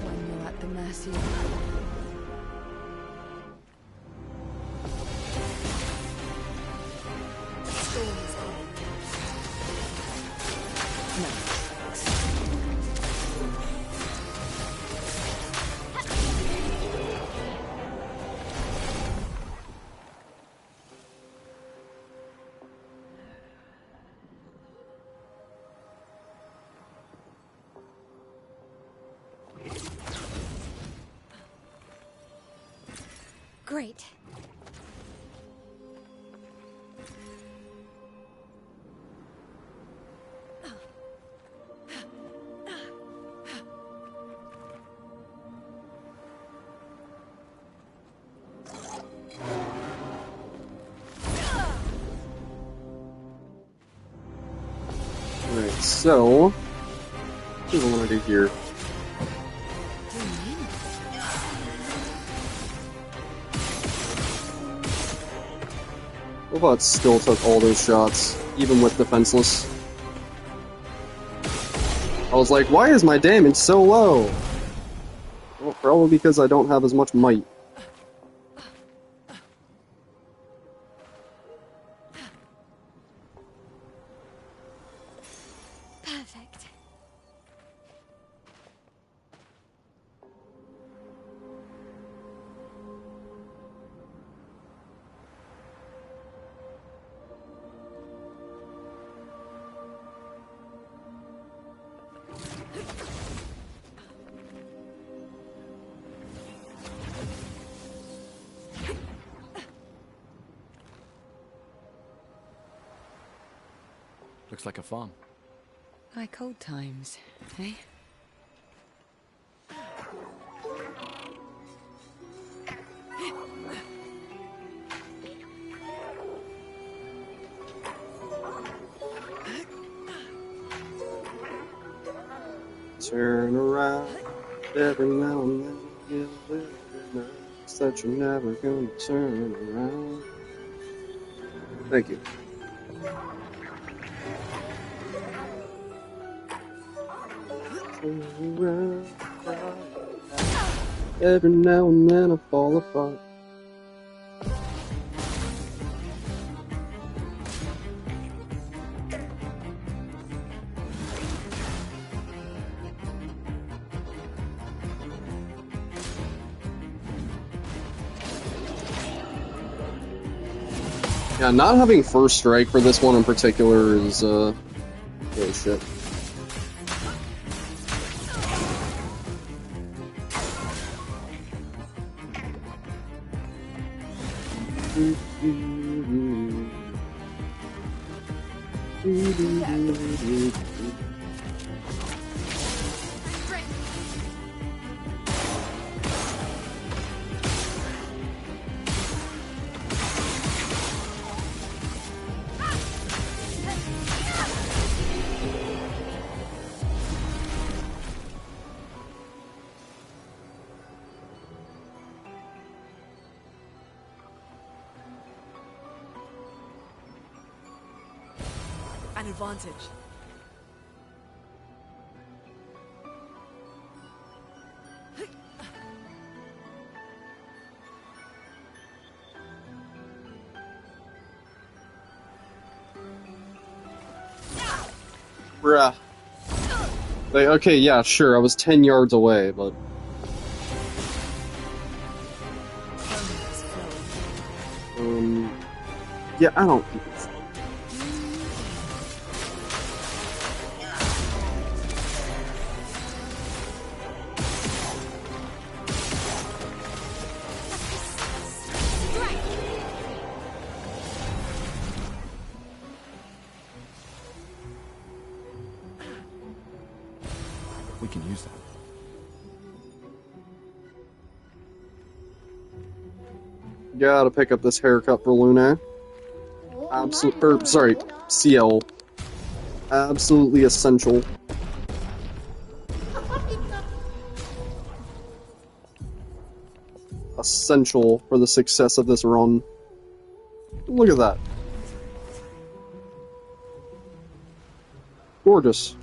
When you're at the mercy of Great. Alright, so... what do I want to do here? Robot still took all those shots, even with defenseless. I was like, why is my damage so low? Well, probably because I don't have as much might. Perfect. Looks like a farm. like old times, eh? Turn around every now and then, get a little bit nervous that you're never gonna turn around. Thank you. Turn around, every now and then I fall apart. Yeah, not having first strike for this one in particular is, really shit. An advantage. Bruh. Like, okay, yeah, sure, I was 10 yards away, but... Yeah, I don't... We can use that. Gotta pick up this haircut for Luna. Sorry, CL. Absolutely essential. Essential for the success of this run. Look at that. Gorgeous.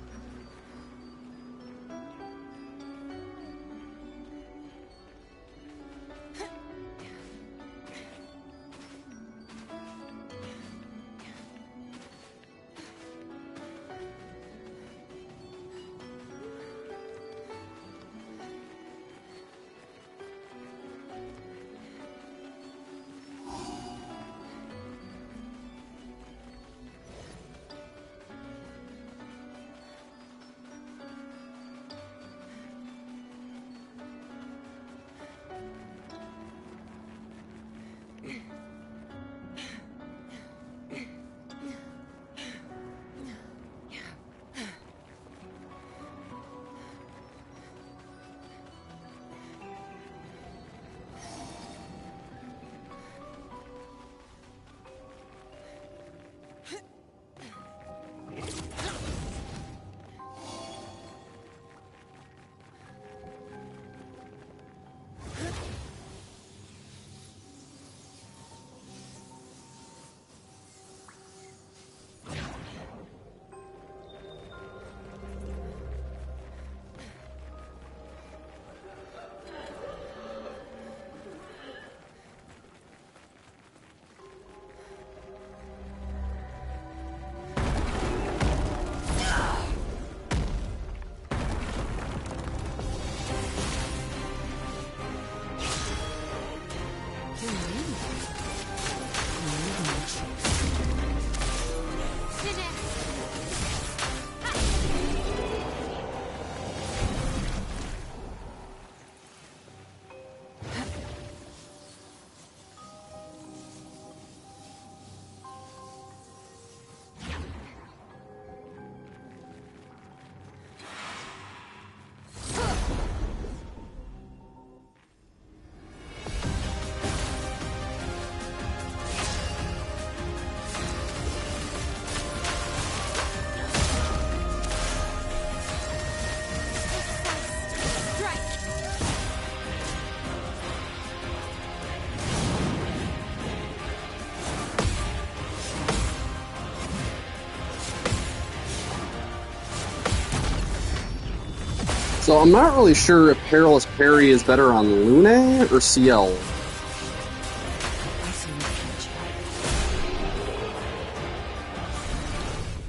So I'm not really sure if Perilous Parry is better on Luna or CL.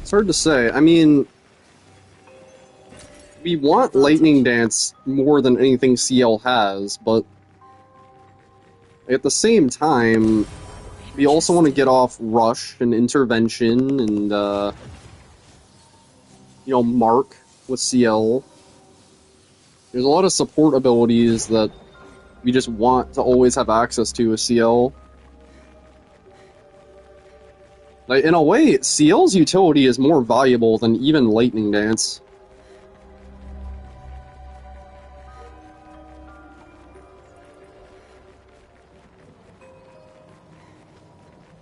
It's hard to say. I mean, we want Lightning Dance more than anything CL has, but at the same time, we also want to get off Rush and Intervention and, Mark with CL. There's a lot of support abilities that we just want to always have access to with CL. Like, in a way, CL's utility is more valuable than even Lightning Dance.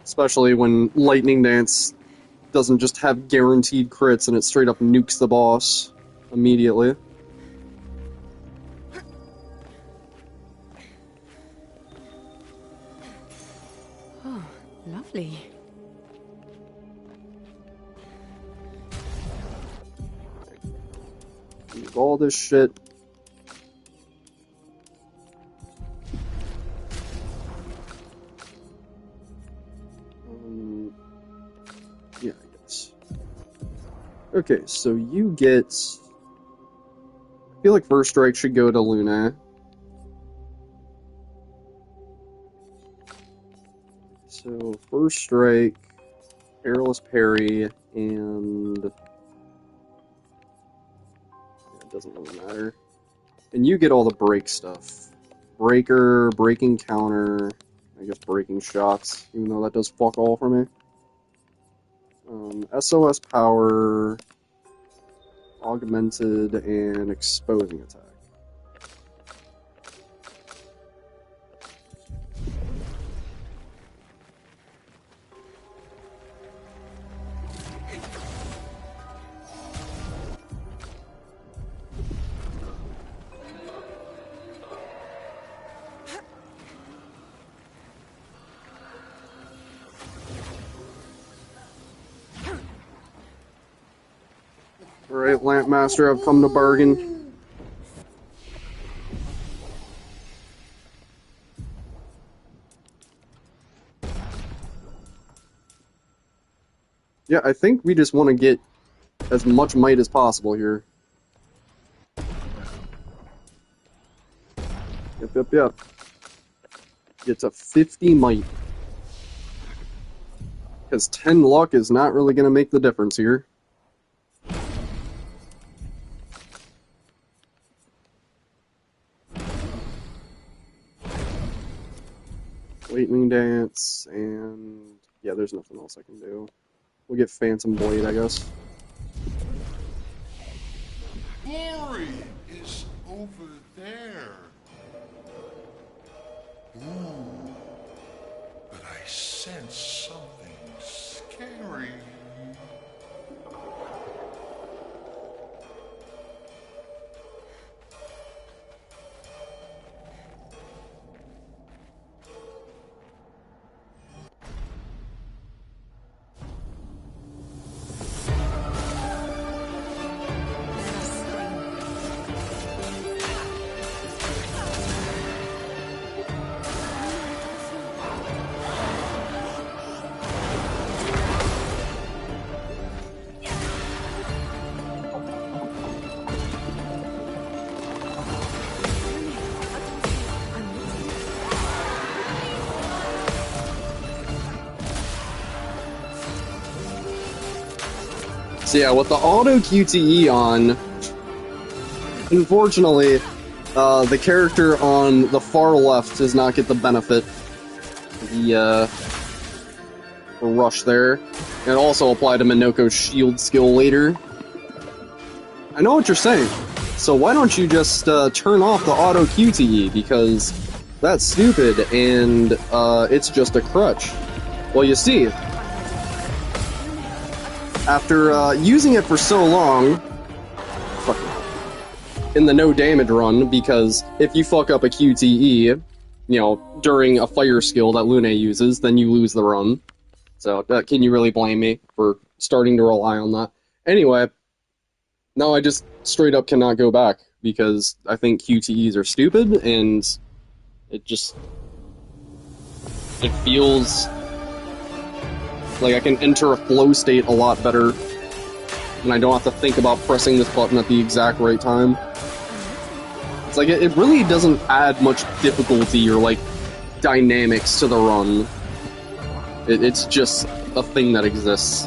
Especially when Lightning Dance doesn't just have guaranteed crits and it straight up nukes the boss immediately. Oh, lovely. Use all this shit. Yeah, I guess. Okay, so you get... I feel like First Strike should go to Luna. So, First Strike, Perilous Parry, and... yeah, it doesn't really matter. And you get all the break stuff. Breaker, breaking counter, I guess breaking shots, even though that does fuck all for me. SOS power, augmented, and exposing attack. Alright, Lampmaster, I've come to bargain. Yeah, I think we just want to get as much might as possible here. Yep. Get to 50 might. Because 10 luck is not really going to make the difference here. Lightning Dance, and yeah, there's nothing else I can do. We'll get Phantom Blade, I guess. Glory is over there. Ooh, but I sense something scary. So yeah, with the auto QTE on, unfortunately, the character on the far left does not get the benefit. The rush there. And it also applied to Minoko's shield skill later. I know what you're saying. So why don't you just turn off the auto QTE, because that's stupid and it's just a crutch. Well, you see, after using it for so long, in the no damage run, because if you fuck up a QTE, you know, during a fire skill that Lune uses, then you lose the run. So, can you really blame me for starting to rely on that? Anyway, now I just straight up cannot go back, because I think QTEs are stupid, and it feels like I can enter a flow state a lot better, and I don't have to think about pressing this button at the exact right time. It's like, it really doesn't add much difficulty or, like, dynamics to the run. It's just a thing that exists.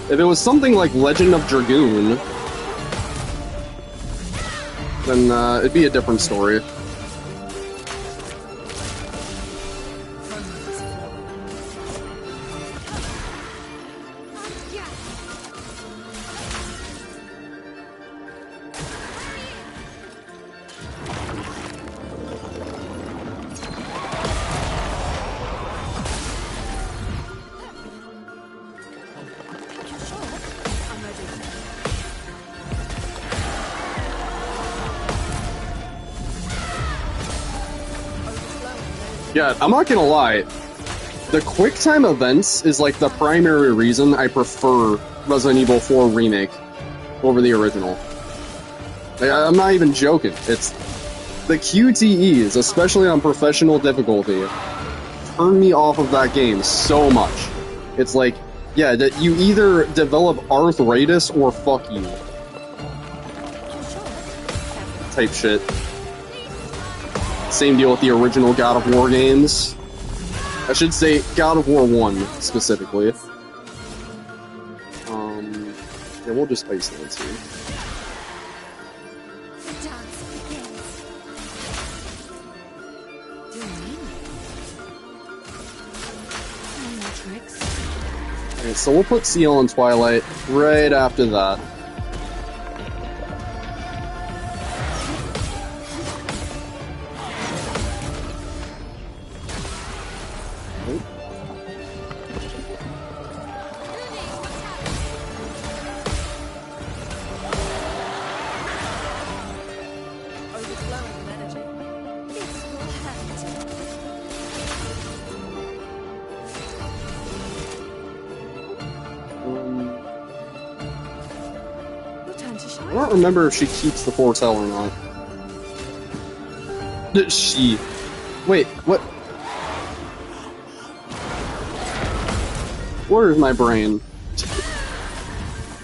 If it was something like Legend of Dragoon, then it'd be a different story. Yeah, I'm not gonna lie. The QuickTime events is like the primary reason I prefer Resident Evil 4 Remake over the original. Like, I'm not even joking. It's the QTEs, especially on professional difficulty, turn me off of that game so much. It's like, yeah, that you either develop arthritis or fuck you. Type shit. Same deal with the original God of War games. I should say God of War 1 specifically. Yeah, we'll just ice dance here. The dance begins. No more tricks. Alright, so we'll put Seal and Twilight right after that. Overflowing of energy. This will hurt. Your turn to I shine. don't remember if she keeps the foretell or not. She... Wait, what? Where's my brain?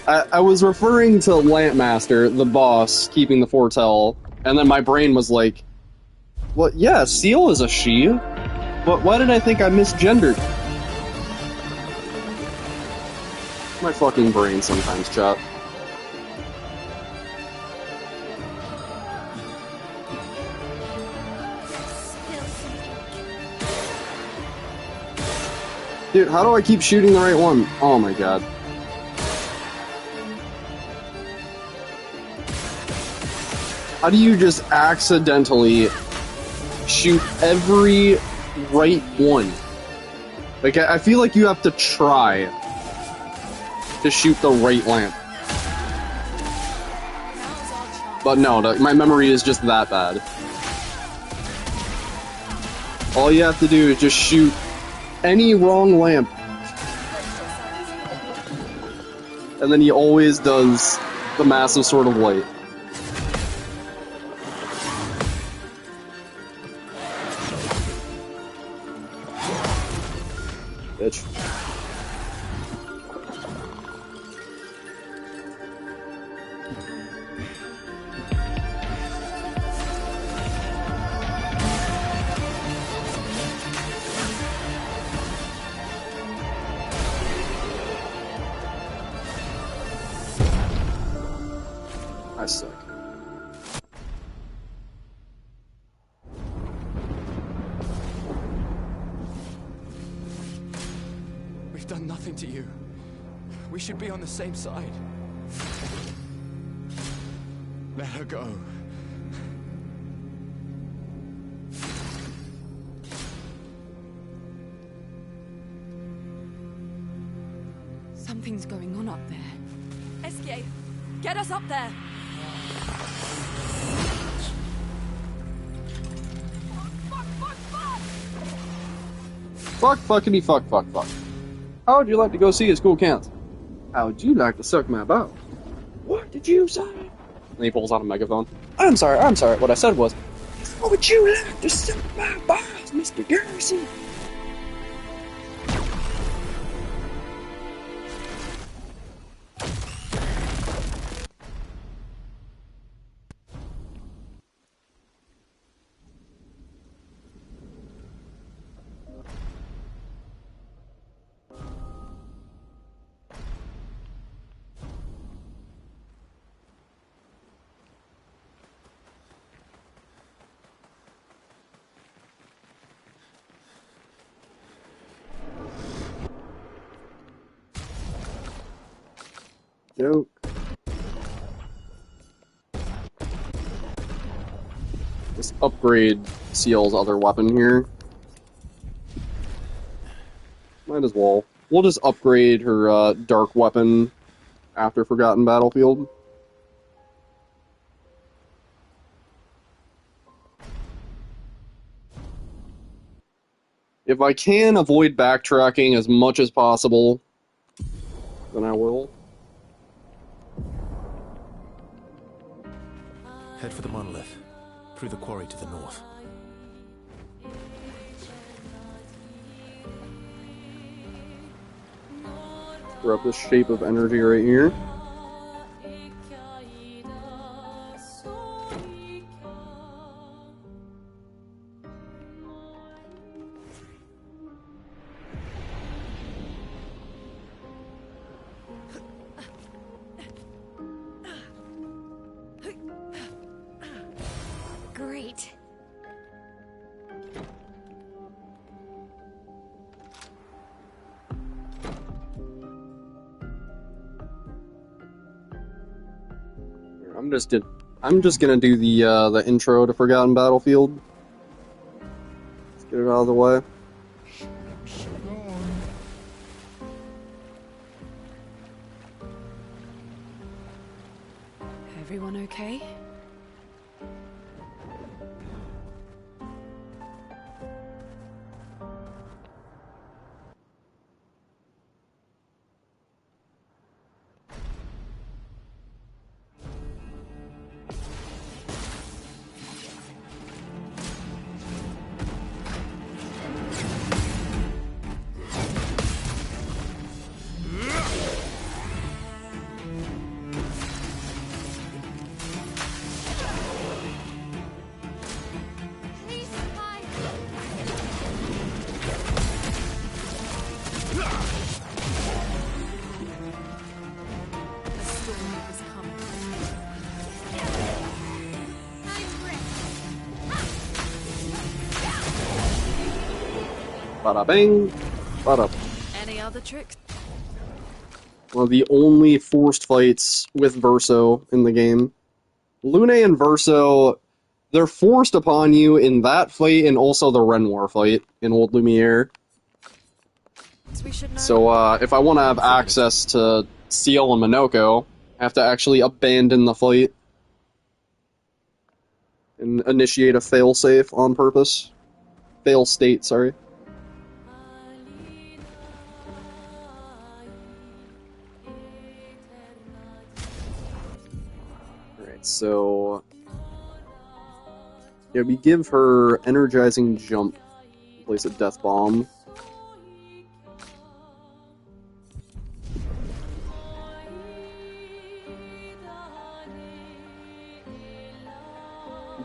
I was referring to Lampmaster, the boss, keeping the foretell, and then my brain was like, what? Yeah, Seal is a she. But why did I think I misgendered? My fucking brain sometimes, chat. Dude, how do I keep shooting the right one? Oh my god. How do you just accidentally shoot every right one? Like, I feel like you have to try to shoot the right lamp. But no, my memory is just that bad. All you have to do is just shoot any wrong lamp. And then he always does the massive sword of light. Bitch. I suck. We've done nothing to you. We should be on the same side. Let her go. Something's going on up there. Escape! Get us up there! Fuck, fuckity, fuck, fuck, fuck. How would you like to go see his cool cans? How would you like to suck my bow? What did you say? And he pulls out a megaphone. I'm sorry, what I said was, how would you like to suck my balls, Mr. Garrison? Joke. Let's upgrade Seal's other weapon here. Might as well. We'll just upgrade her dark weapon after Forgotten Battlefield. If I can avoid backtracking as much as possible, then I will. Head for the monolith, through the quarry to the north. We're up this shape of energy right here. Great. I'm just gonna do the intro to Forgotten Battlefield. Let's get it out of the way. Everyone okay? Bada bang, bada. Any other tricks? One of the only forced fights with Verso in the game. Lune and Verso, they're forced upon you in that fight and also the Renoir fight in Old Lumiere. We should know. So, if I want to have access to Ciel and Minoko, I have to actually abandon the fight and initiate a failsafe on purpose. Fail state, sorry. So, yeah, we give her energizing jump in place of death bomb.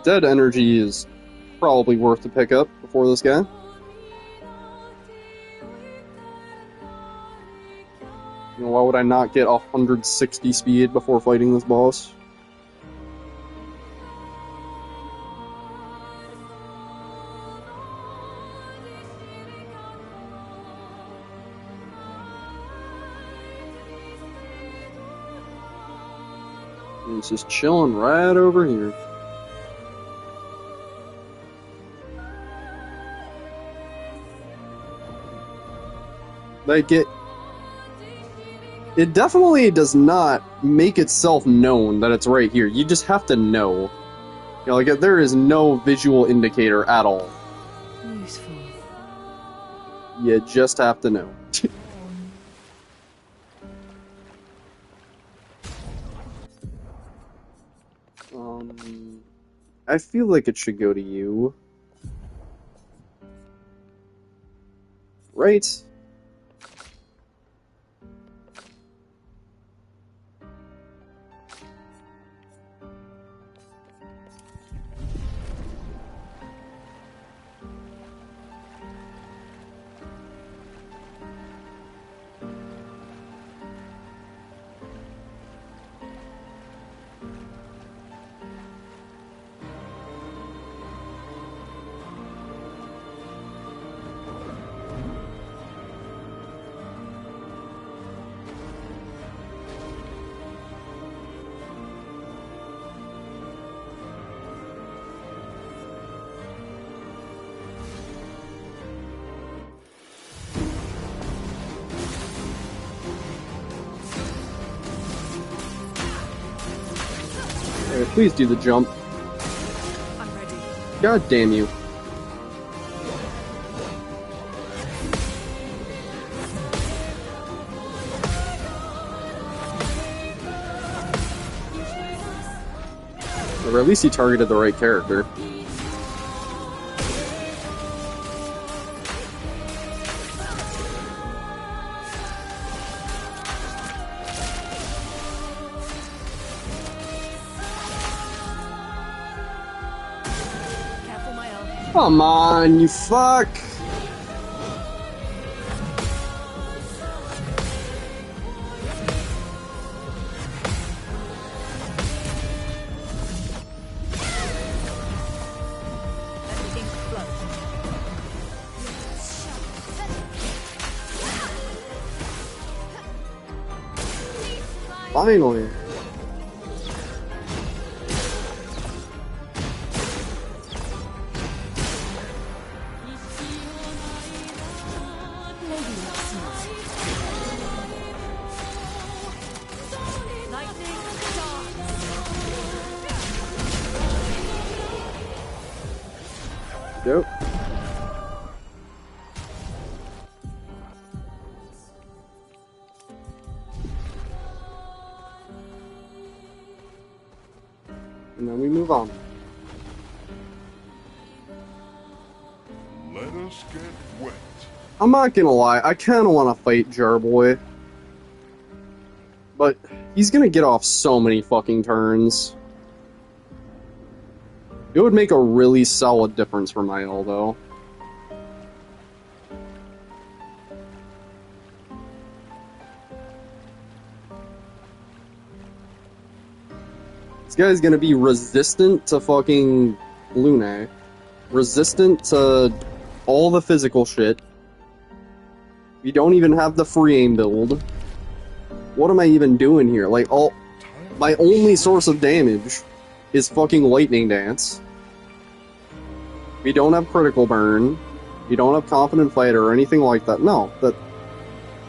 Dead energy is probably worth to pick up before this guy. You know, why would I not get 160 speed before fighting this boss? He's just chilling right over here. Like, it definitely does not make itself known that it's right here. You just have to know. You know, like, there is no visual indicator at all. Useful. You just have to know. I feel like it should go to you. Right? Alright, please do the jump. I'm ready. God damn you. Or at least he targeted the right character. Come on, you fuck! Finally. Yep. And then we move on. Let us get wet. I'm not gonna lie, I kinda wanna fight Jarboy. But he's gonna get off so many fucking turns. It would make a really solid difference for my L, though. This guy's gonna be resistant to fucking Lune. Resistant to all the physical shit. We don't even have the free aim build. What am I even doing here? Like, my only source of damage is fucking Lightning Dance. We don't have Critical Burn. We don't have Confident Fighter or anything like that. No,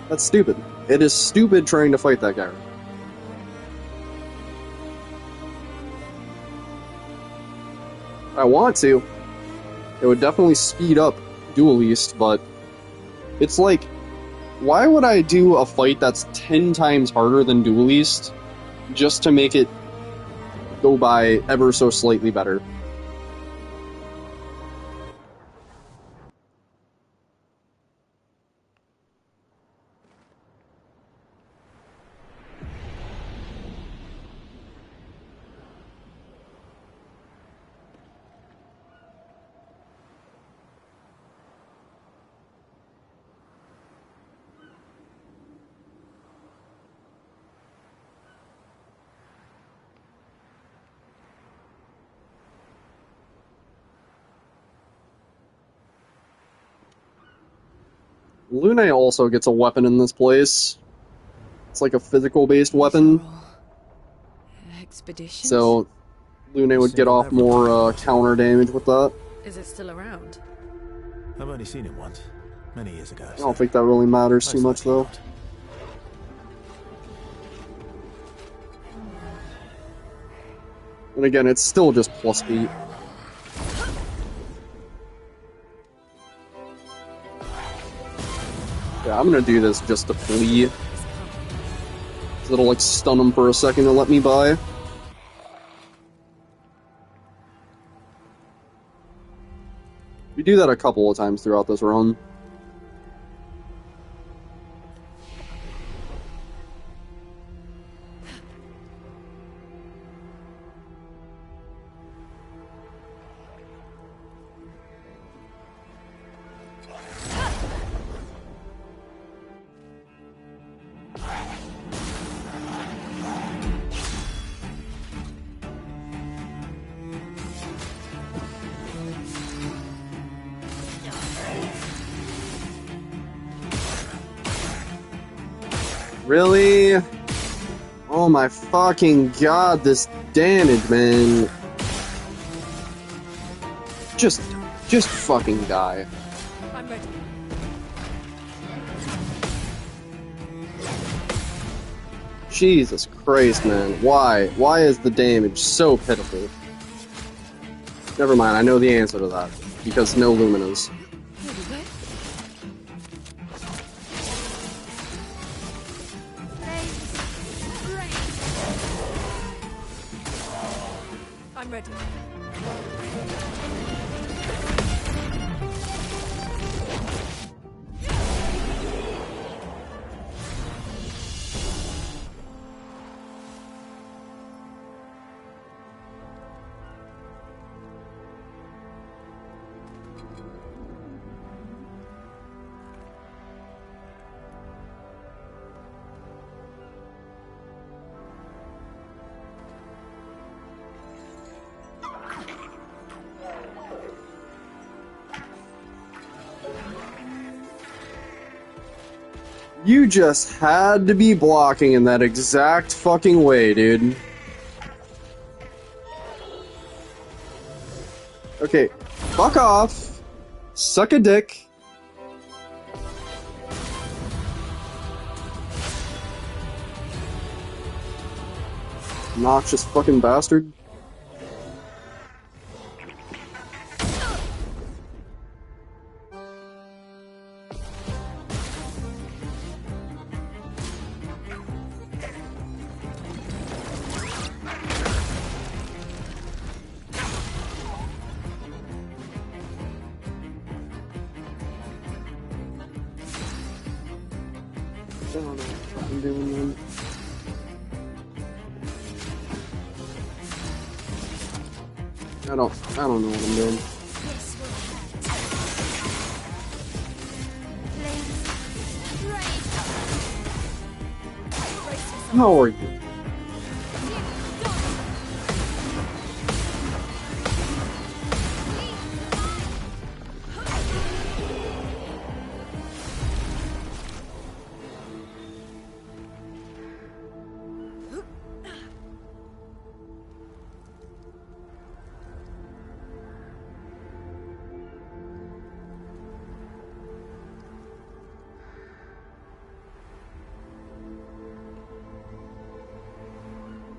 that's stupid. It is stupid trying to fight that guy. I want to. It would definitely speed up Duel East, but it's like, why would I do a fight that's 10 times harder than Duel East just to make it go by ever so slightly better? Lune also gets a weapon in this place. It's like a physical-based weapon. Expeditions? So, Lune would get off more counter damage with that. Is it still around? I've only seen it once, many years ago. I don't think that really matters too much, though. And again, it's still just +8. Yeah, I'm gonna do this just to flee. So it'll like stun him for a second and let me by. We do that a couple of times throughout this run. Really? Oh my fucking god, this damage, man. Just fucking die. I'm ready. Jesus Christ, man. Why? Why is the damage so pitiful? Never mind, I know the answer to that. Because no Luminas. I'm ready. You just had to be blocking in that exact fucking way, dude. Okay, fuck off. Suck a dick. Noxious fucking bastard. I don't know what I'm doing, man. I don't know what I'm doing. How are you?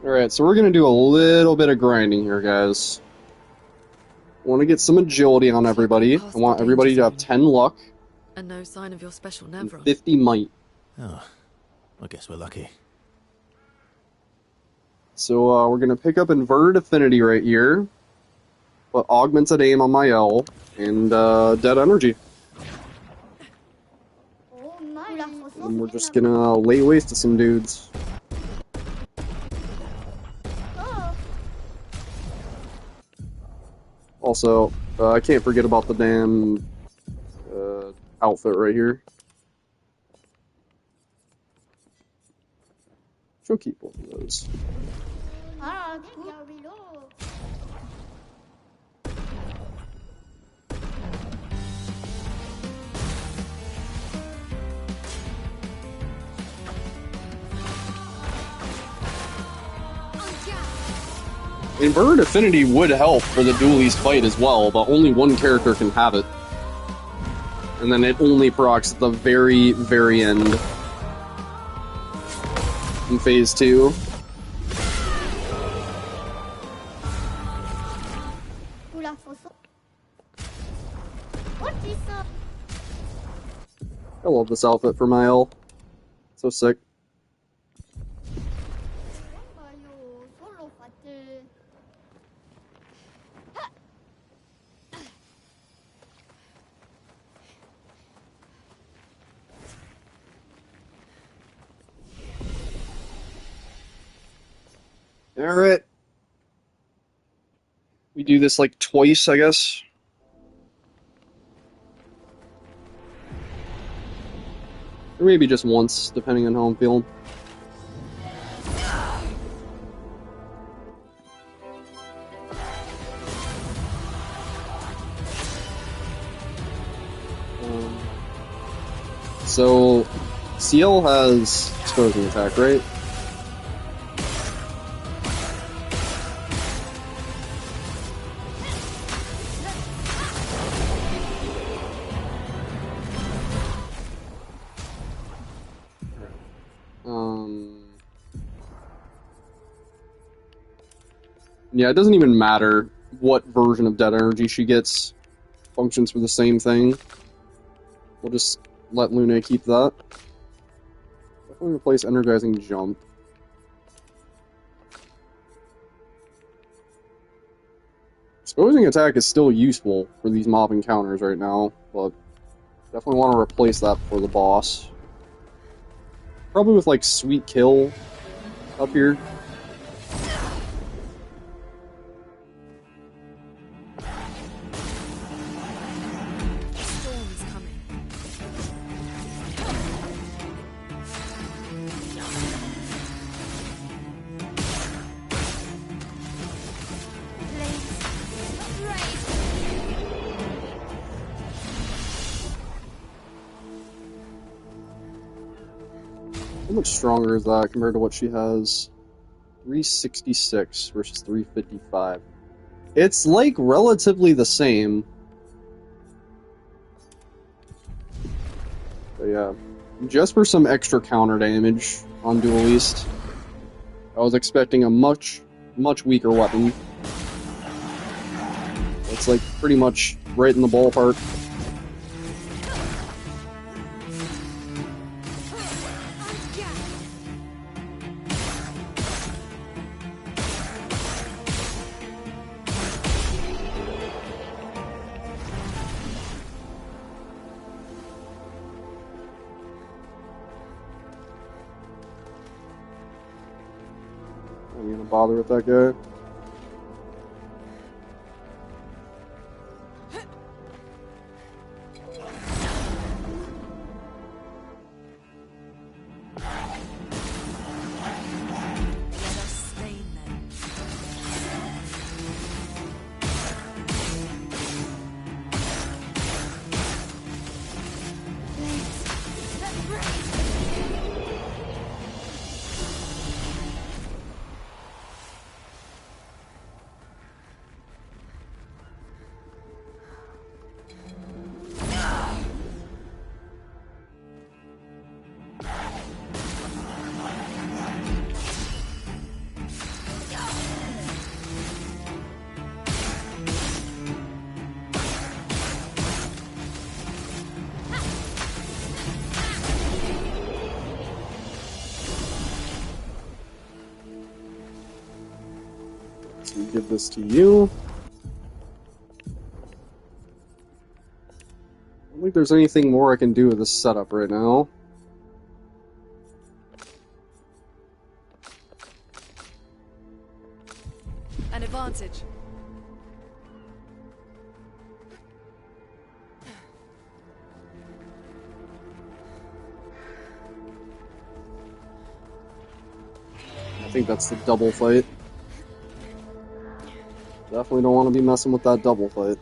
Alright, so we're gonna do a little bit of grinding here, guys. I want to get some agility on everybody. I want everybody to have 10 luck And no sign of your special and Navron. 50 might. Oh, I guess we're lucky. So we're gonna pick up Inverted Affinity right here, put Augmented Aim on my L, and Dead Energy. And we're just gonna lay waste to some dudes. Also, I can't forget about the damn outfit right here. She'll keep both of those. Inverted Affinity would help for the dualies fight as well, but only one character can have it. And then it only procs at the very, very end. In Phase 2. I love this outfit for my L. So sick. Alright. We do this like twice, I guess. Or maybe just once, depending on how I'm feeling. So, CL has exposing attack, right? Yeah, it doesn't even matter what version of Dead Energy she gets. Functions for the same thing. We'll just let Luna keep that. Definitely replace Energizing Jump. Exposing attack is still useful for these mob encounters right now, but definitely want to replace that for the boss. Probably with, like, Sweet Kill up here. How much stronger is that compared to what she has? 366 versus 355. It's, like, relatively the same. But yeah, just for some extra counter damage on Duel East, I was expecting a much weaker weapon. It's, like, pretty much right in the ballpark. I'm gonna bother with that guy. So give this to you. I don't think there's anything more I can do with this setup right now. An advantage. I think that's the double fight. Definitely don't want to be messing with that double fight.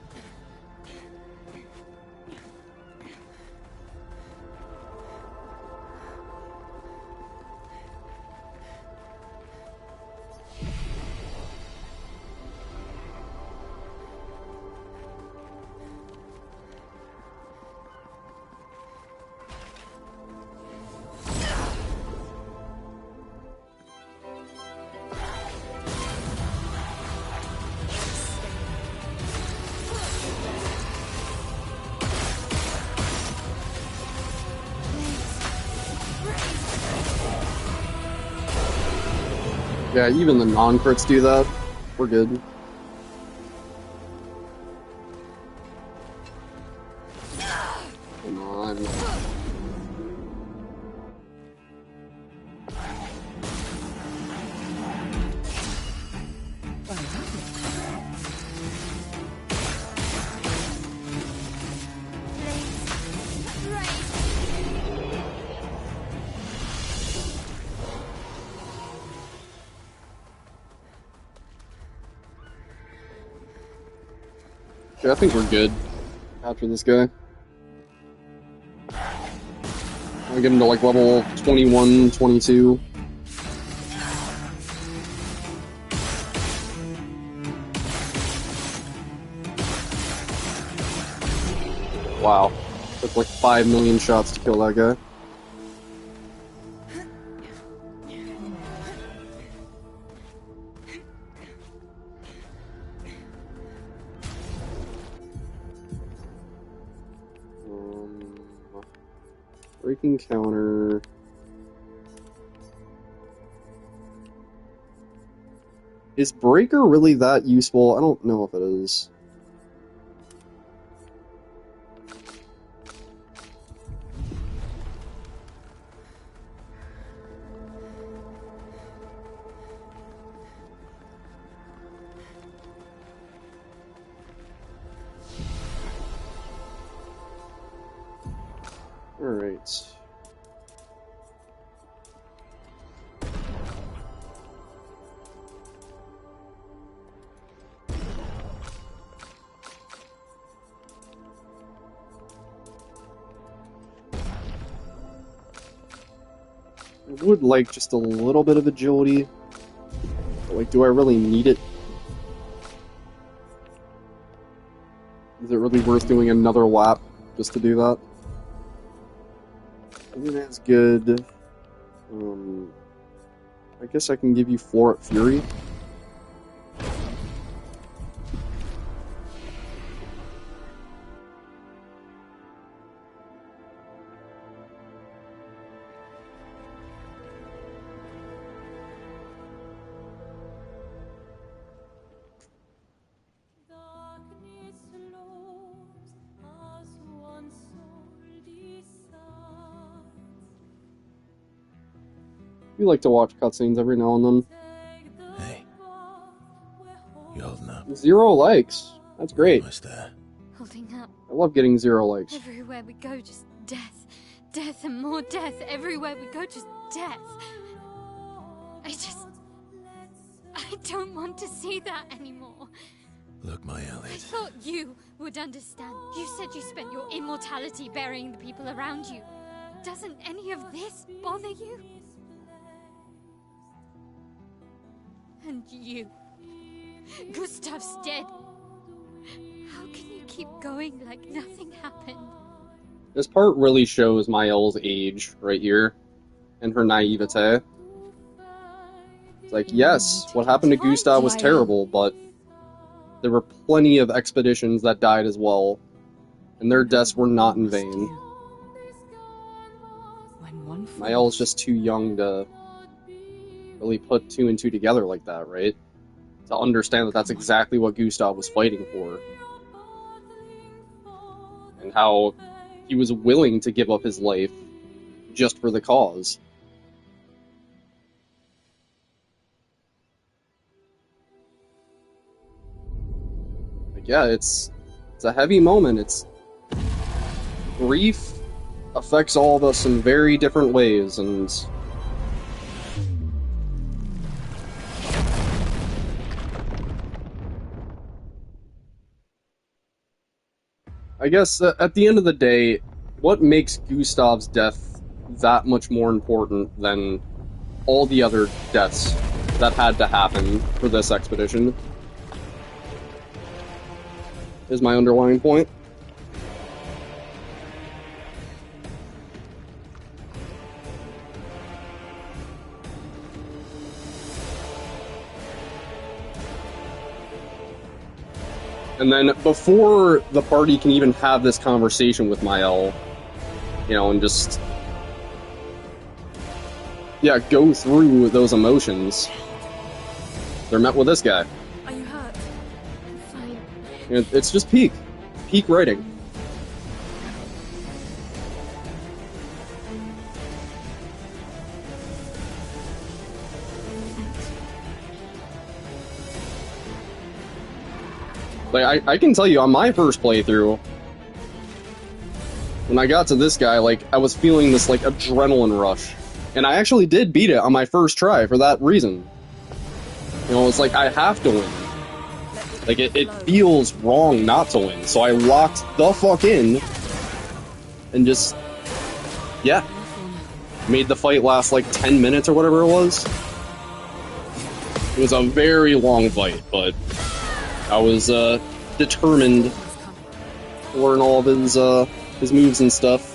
Yeah, even the non-crits do that. We're good. Come on. Yeah, I think we're good after this guy. I'll get him to like level 21, 22. Wow. Took like 5 million shots to kill that guy. Breaking counter. Is Breaker really that useful? I don't know if it is. Alright. I would like just a little bit of agility. But, like, do I really need it? Is it really worth doing another lap just to do that? I mean, that's good. I guess I can give you Floor at Fury. You like to watch cutscenes every now and then. Hey. You holding up? 0 likes. That's great. Almost there. Holding up. I love getting 0 likes. Everywhere we go, just death. Death and more death. Everywhere we go, just death. I don't want to see that anymore. Look, my I Elliot. thought you would understand. You said you spent your immortality burying the people around you. Doesn't any of this bother you? And you. Gustav's dead. How can you keep going like nothing happened? This part really shows Mael's age right here, and her naivete. It's like, yes, what happened to Gustav was terrible, but there were plenty of expeditions that died as well, and their deaths were not in vain. Mael's just too young to really put 2 and 2 together like that, right? To understand that that's exactly what Gustav was fighting for. And how he was willing to give up his life just for the cause. Like, yeah, it's a heavy moment. It's grief affects all of us in very different ways, and I guess at the end of the day, what makes Gustav's death that much more important than all the other deaths that had to happen for this expedition is my underlying point. And then before the party can even have this conversation with Mael, you know, and just, yeah, go through those emotions, they're met with this guy. Are you hurt? I'm fine. And it's just peak writing. Like, I can tell you, on my first playthrough, when I got to this guy, like, I was feeling this, like, adrenaline rush. And I actually did beat it on my first try for that reason. You know, it's like, I have to win. Like, it feels wrong not to win. So I locked the fuck in, and just, yeah, made the fight last, like, 10 minutes or whatever it was. It was a very long fight, but I was determined to learn all of his moves and stuff.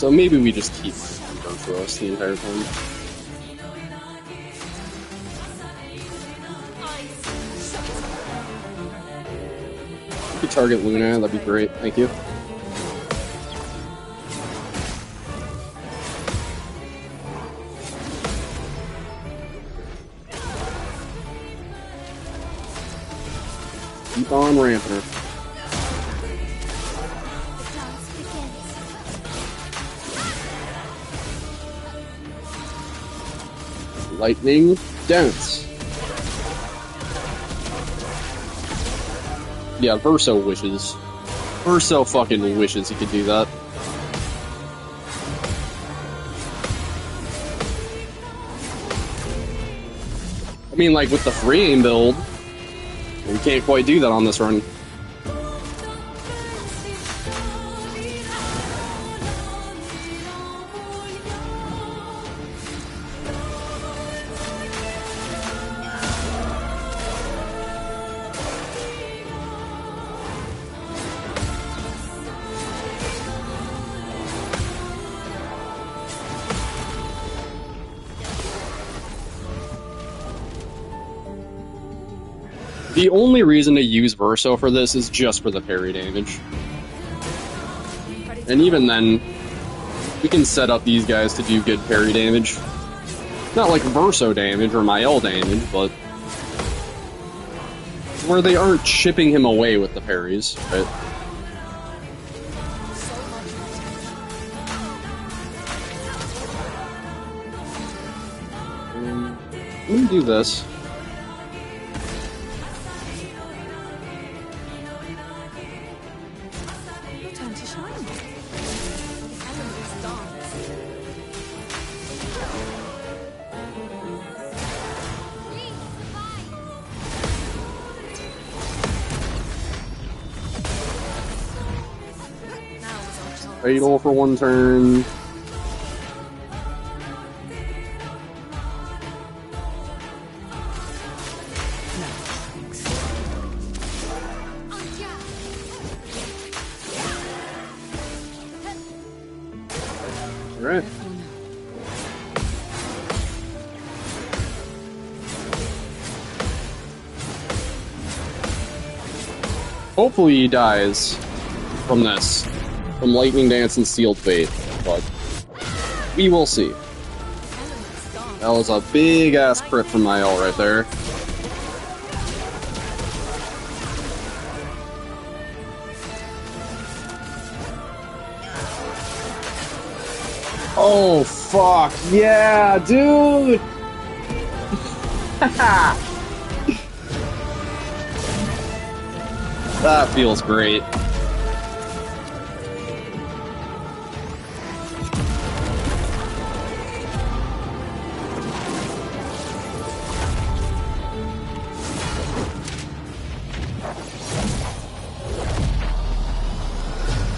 So maybe we just keep Virtuos the entire time. If you target Luna, that'd be great. Thank you. Keep on ramping her. Lightning dance. Yeah, Verso wishes. Verso fucking wishes he could do that. I mean, like, with the free aim build, we can't quite do that on this run. The only reason to use Verso for this is just for the parry damage. And even then, we can set up these guys to do good parry damage. Not like Verso damage or Mael damage, but where they aren't chipping him away with the parries, right? Let me do this. Fatal for one turn. Alright. Hopefully he dies from this. From Lightning Dance and Sealed Fate, but we will see. That was a big-ass crit from Mael right there. Oh, fuck. Yeah, dude! That feels great.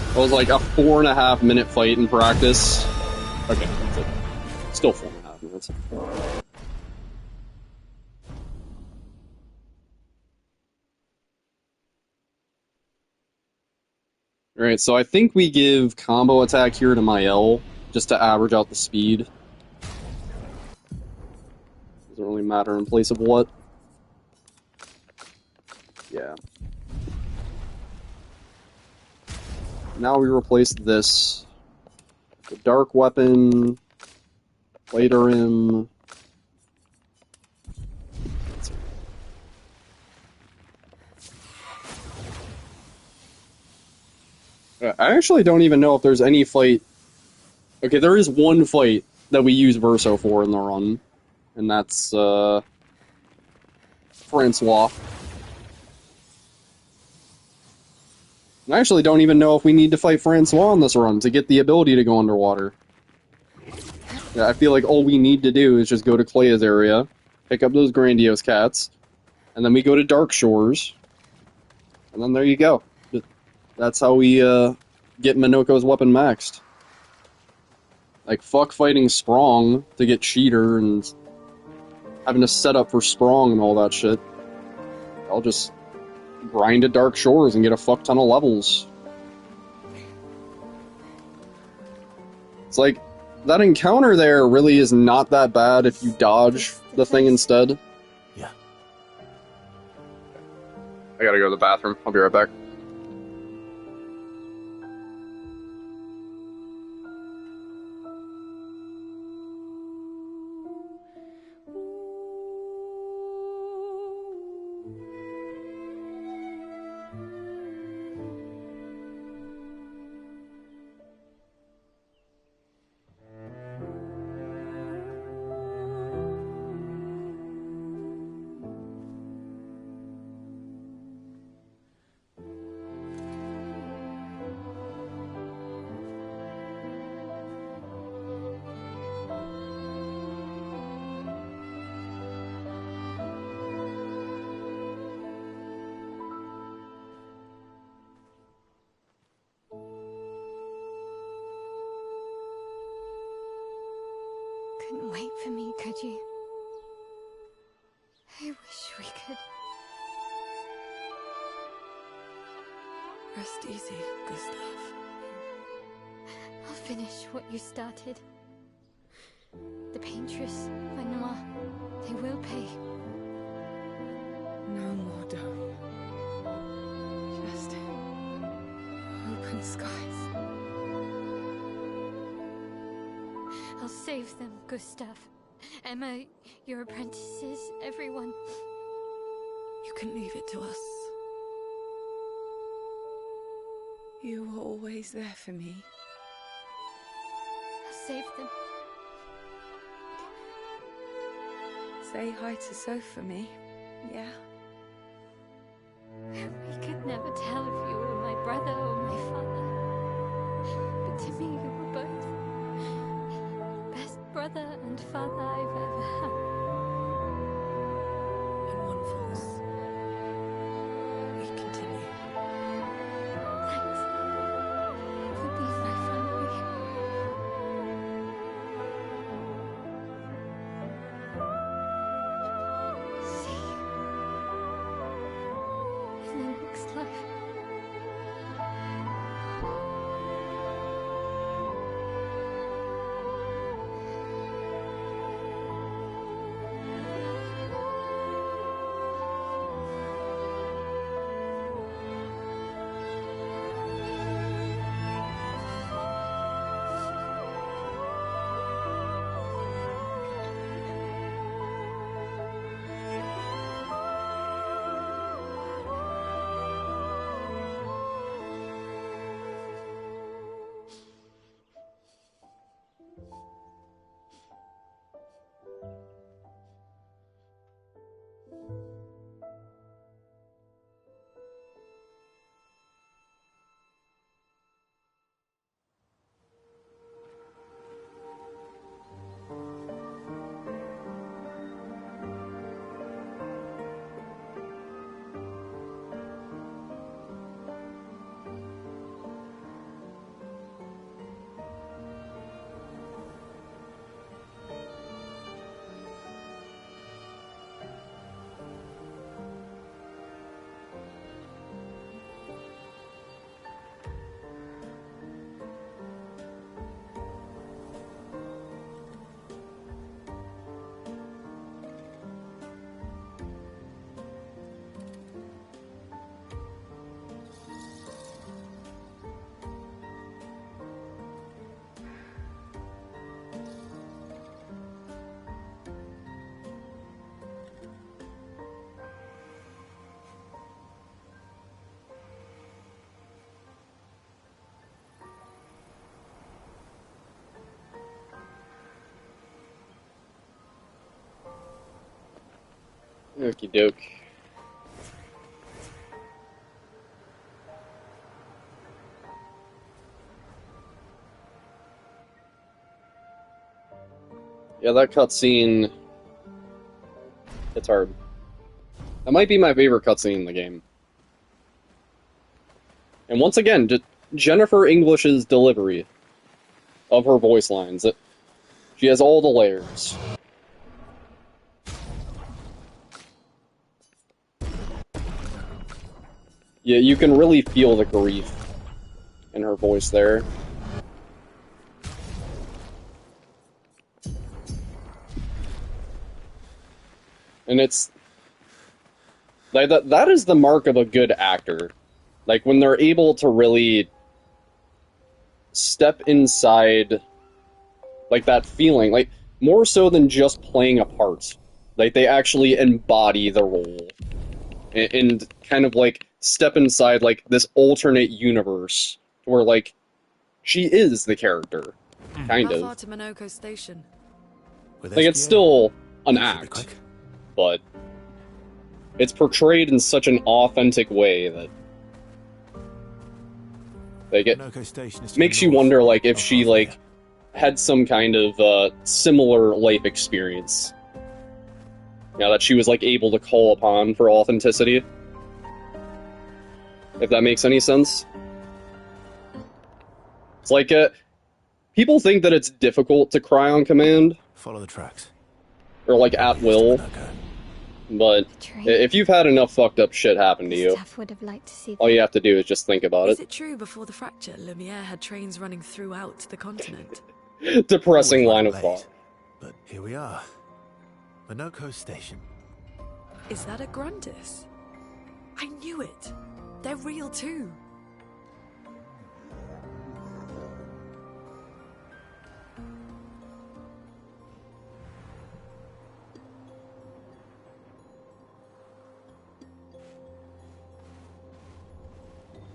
It was like a 4.5 minute fight in practice. Okay, that's it. Still 4.5 minutes. Alright, so I think we give combo attack here to Mael, just to average out the speed. Doesn't really matter in place of what. Yeah. Now we replace this. The Dark Weapon. Later him. I actually don't even know if there's any fight... Okay, there is one fight that we use Verso for in the run. And that's, Francois. I actually don't even know if we need to fight Francois on this run to get the ability to go underwater. Yeah, I feel like all we need to do is just go to Clea's area, pick up those Grandiose Cats, and then we go to Dark Shores, and then there you go. That's how we get Minoko's weapon maxed. Like, fuck fighting Sprong to get Cheater and having to set up for Sprong and all that shit. I'll just grind at Dark Shores and get a fuck ton of levels. It's like, that encounter there really is not that bad if you dodge the thing instead. Yeah. I gotta go to the bathroom. I'll be right back. Couldn't wait for me, could you? I wish we could. Rest easy, Gustav. I'll finish what you started. The paintress, Noir, they will pay. No more dough. Just open skies. I'll save them, Gustav. Emma, your apprentices, everyone. You can leave it to us. You were always there for me. I'll save them. Say hi to Soph for me, yeah? We could never tell if you were my brother or my father. But to me, you were both. Best brother and father I've ever had. When one falls, we continue. Thanks for being my family. See you in the next life. Okie doke. Yeah, that cutscene, it's hard. That might be my favorite cutscene in the game. And once again, Jennifer English's delivery of her voice lines. She has all the layers. Yeah, you can really feel the grief in her voice there. And it's... like, that is the mark of a good actor. Like, when they're able to really step inside, like, that feeling. Like, more so than just playing a part. Like, they actually embody the role. And kind of, like, step inside, like, this alternate universe. Where, like, she is the character. Kind How far of. to Minoko Station? Like, it's still an act. But it's portrayed in such an authentic way that like it makes you wonder, like, if she, like, had some kind of similar life experience. Yeah, that she was, like, able to call upon for authenticity. If that makes any sense. It's like, people think that it's difficult to cry on command. Follow the tracks. Or, like, at will. But if you've had enough fucked up shit happen to you, Would have liked to see all you have to do is just think about Is it. it true before the fracture, Lumiere had trains running throughout the continent? Depressing line of thought. But here we are. Minoko Station. Is that a Grundis? I knew it. They're real too.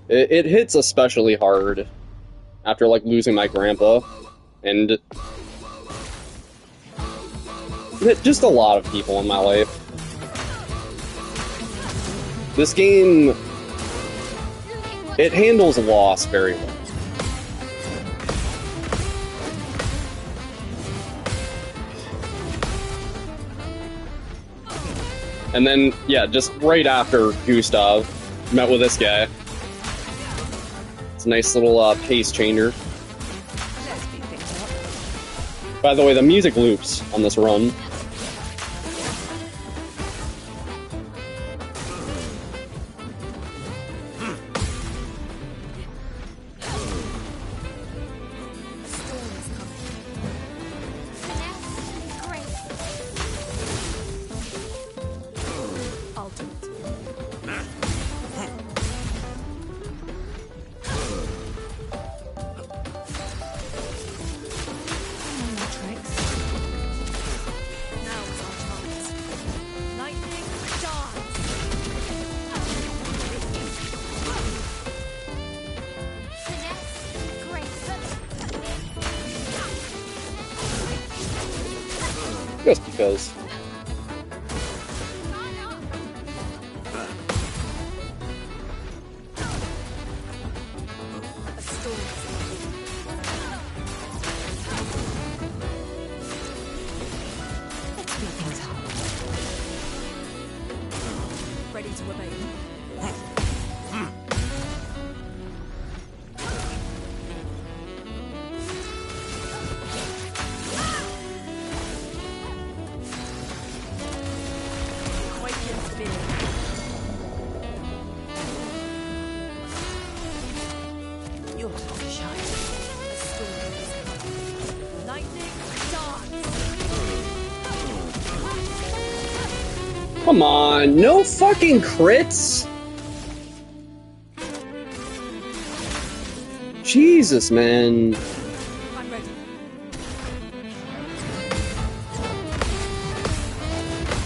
It hits especially hard after, like, losing my grandpa, and just a lot of people in my life. This game, it handles loss very well. And then, yeah, just right after Gustav met with this guy. It's a nice little pace changer. By the way, the music loops on this run. Just because. Ready to obey. Come on, no fucking crits! Jesus, man. I'm ready.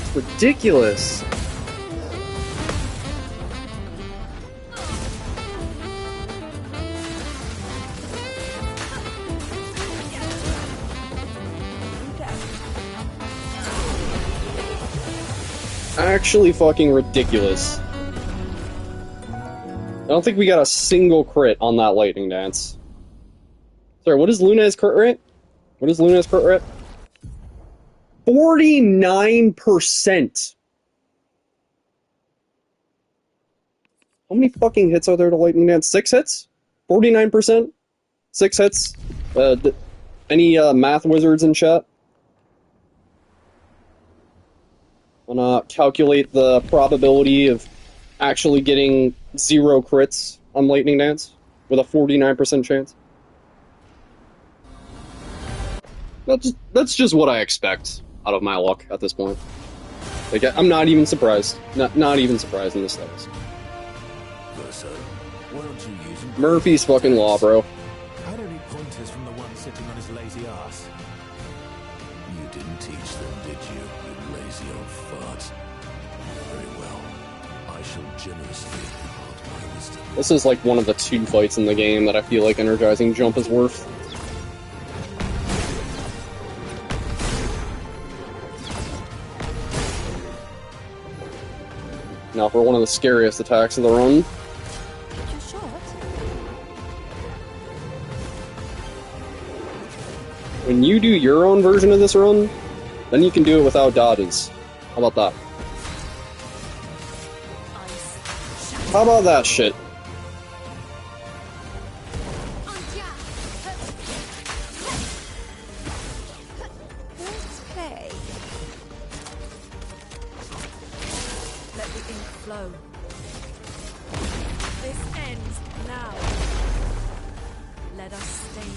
It's ridiculous. Actually fucking ridiculous. I don't think we got a single crit on that lightning dance. Sorry, what is Luna's crit rate? What is Luna's crit rate? 49%! How many fucking hits are there to lightning dance? 6 hits? 49%? 6 hits? Any math wizards in chat? Wanna calculate the probability of actually getting 0 crits on Lightning Dance with a 49% chance? That's just what I expect out of my luck at this point. Like, I'm not even surprised. Not even surprised in the slightest. Verso, why aren't you using Murphy's fucking law, bro. I don't need pointers from the one sitting on his lazy ass. You didn't teach them, did you, you lazy old fart? Very well. I shall generously impart my wisdom. This is like one of the 2 fights in the game that I feel like energizing jump is worth. Now for one of the scariest attacks of the run. You're short. When you do your own version of this run, then you can do it without dodges. How about that? How about that shit? Let's play. Let the ink flow. This ends now. Let us stain.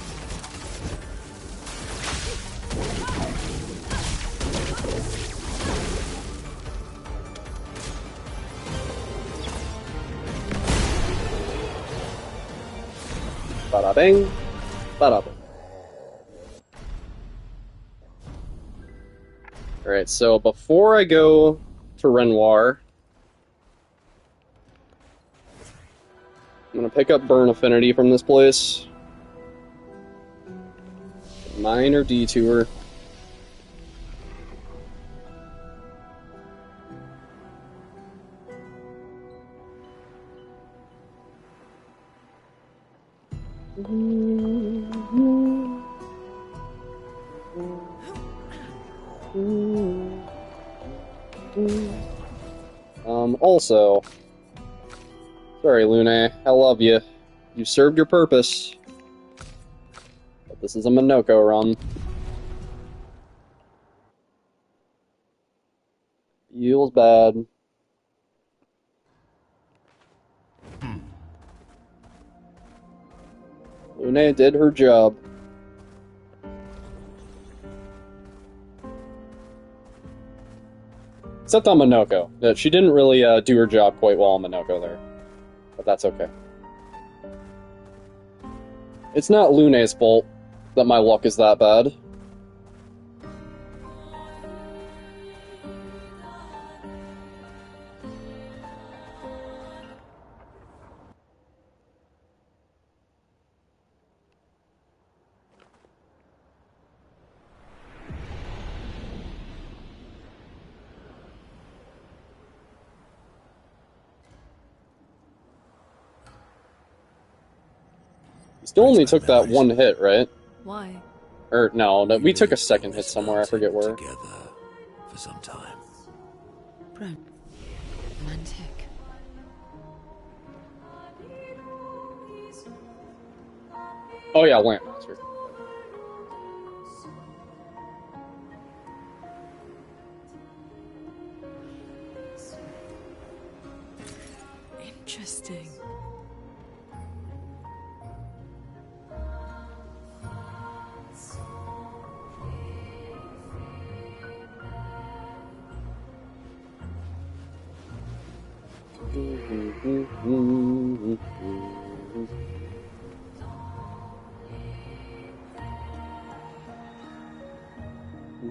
Bada bing, bada bing. Alright, so before I go to Renoir, I'm gonna pick up Burn Affinity from this place. Minor detour. Also, sorry, Lune, I love you. You served your purpose. But this is a Minoko run. Feels bad. Lune did her job. Except on Minoko. She didn't really do her job quite well on Minoko there. But that's okay. It's not Lune's fault that my luck is that bad. Still only took that one hit, right? Why? Or no, we took a second hit somewhere, I forget where. Together for some time. Romantic. Oh yeah, Lampmaster. Interesting.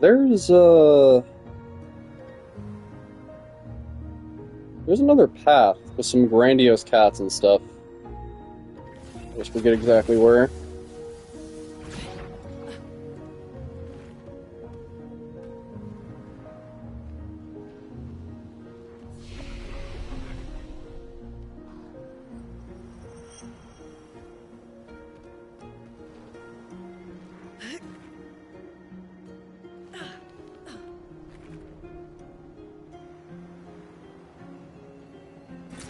There's another path with some grandiose cats and stuff. I just forget exactly where.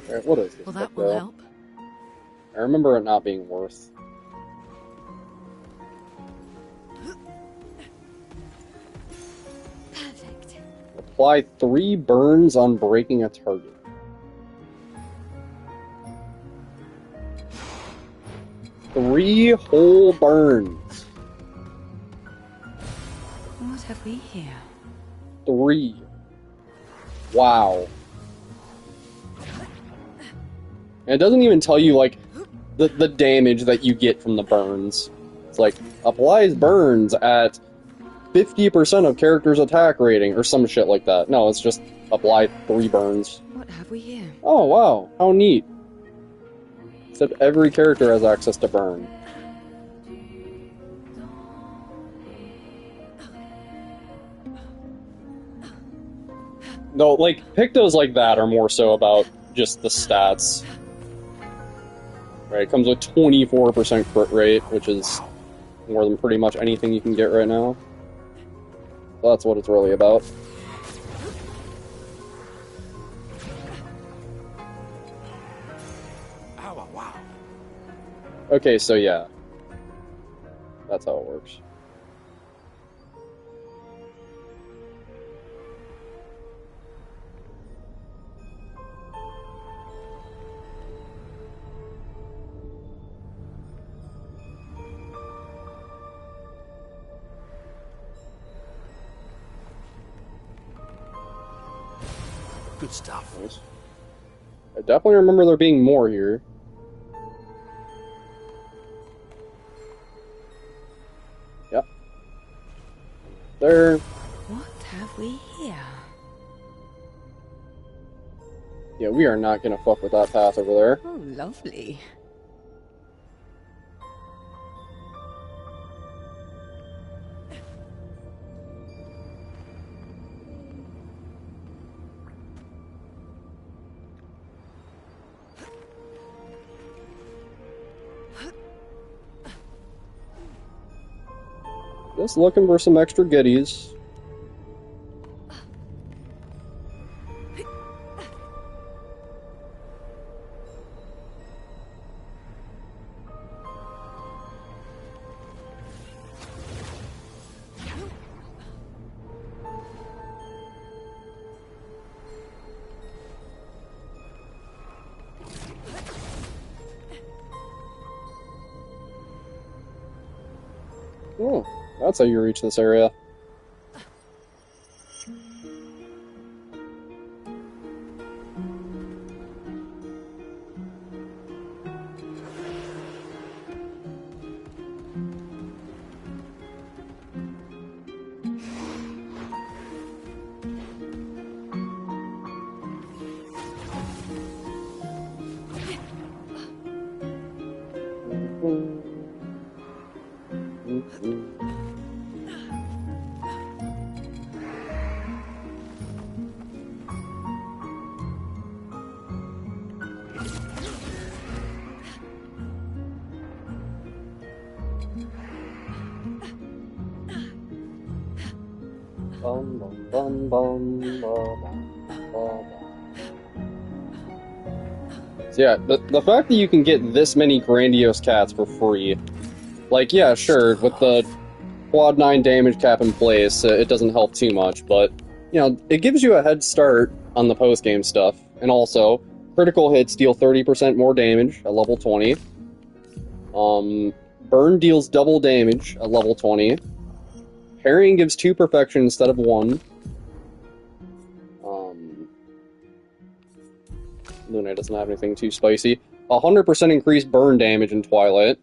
Alright, what is this? Well, that will help. I remember it not being worth. Perfect. Apply 3 burns on breaking a target. Three whole burns. What have we here? 3. Wow. And it doesn't even tell you, like, the damage that you get from the burns. It's like, applies burns at 50% of character's attack rating, or some shit like that. No, it's just apply 3 burns. What have we here? Oh, wow. How neat. Except every character has access to burn. No, like, Pictos like that are more so about just the stats. Right, it comes with 24% crit rate, which is more than pretty much anything you can get right now. So that's what it's really about. Ow, wow. Okay, so yeah. That's how it works. Good stuff. Nice. I definitely remember there being more here. Yep. There. What have we here? Yeah, we are not gonna fuck with that path over there. Oh, lovely. Just looking for some extra goodies. Oh, that's how you reach this area. Bum, bum, bum, bum, bum, bum, bum. So yeah, the fact that you can get this many grandiose cats for free, like, yeah, sure, with the quad 9 damage cap in place, it doesn't help too much, but, you know, it gives you a head start on the post-game stuff, and also, critical hits deal 30% more damage at level 20, burn deals double damage at level 20, parrying gives 2 perfection instead of 1, Luna doesn't have anything too spicy, 100% increased burn damage in Twilight.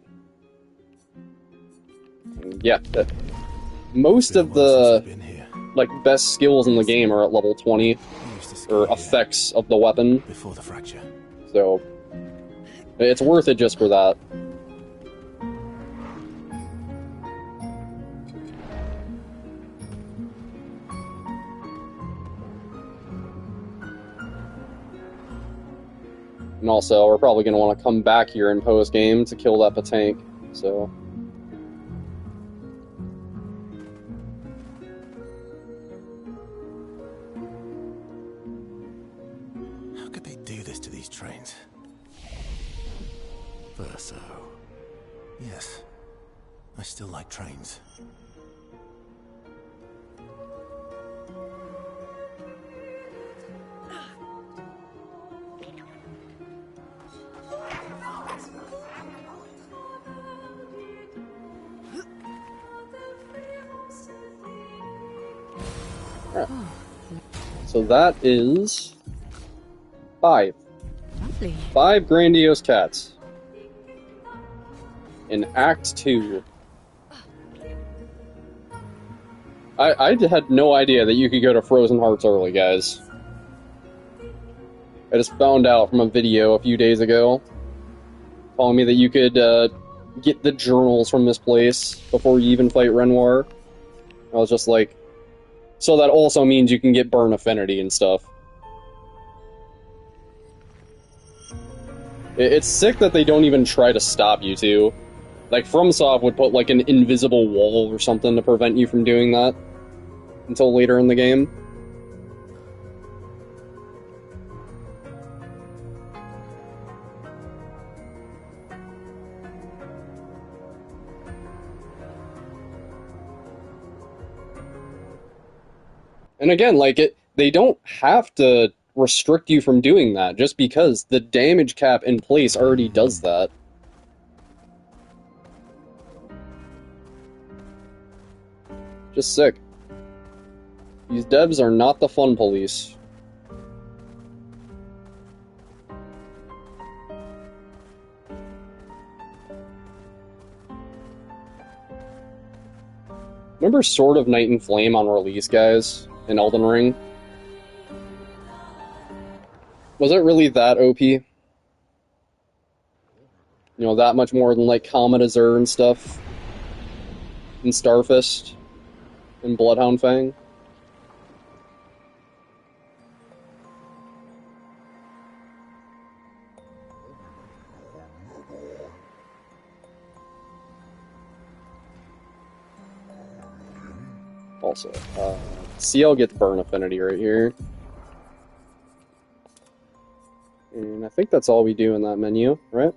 Yeah, most of the like best skills in the game are at level 20, or effects of the weapon. Before the fracture. So it's worth it just for that. And also, we're probably going to want to come back here in post-game to kill that Patank, so... How could they do this to these trains? Verso. Yes. I still like trains. So that is 5. Lovely. 5 grandiose cats. In Act 2. I had no idea that you could go to Frozen Hearts early, guys. I just found out from a video a few days ago telling me that you could get the journals from this place before you even fight Renoir. I was just like, so that also means you can get Burn Affinity and stuff. It's sick that they don't even try to stop you, too. Like, FromSoft would put, like, an invisible wall or something to prevent you from doing that until later in the game. And again, like, they don't have to restrict you from doing that, just because the damage cap in place already does that. Just sick. These devs are not the fun police. Remember Sword of Night and Flame on release, guys? In Elden Ring? Was it really that OP? You know, that much more than, like, Comet Azure and stuff? And Starfist? And Bloodhound Fang? Also, CL gets Burn Affinity right here. And I think that's all we do in that menu, right?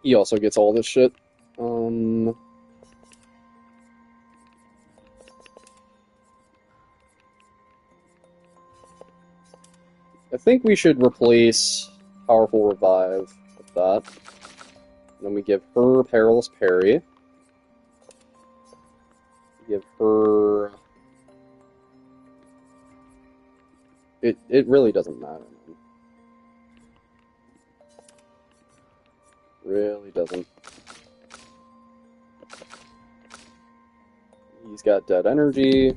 He also gets all this shit. I think we should replace Powerful Revive with that. And then we give her Perilous Parry. Give her... It really doesn't matter, man. Really doesn't. He's got Dead Energy.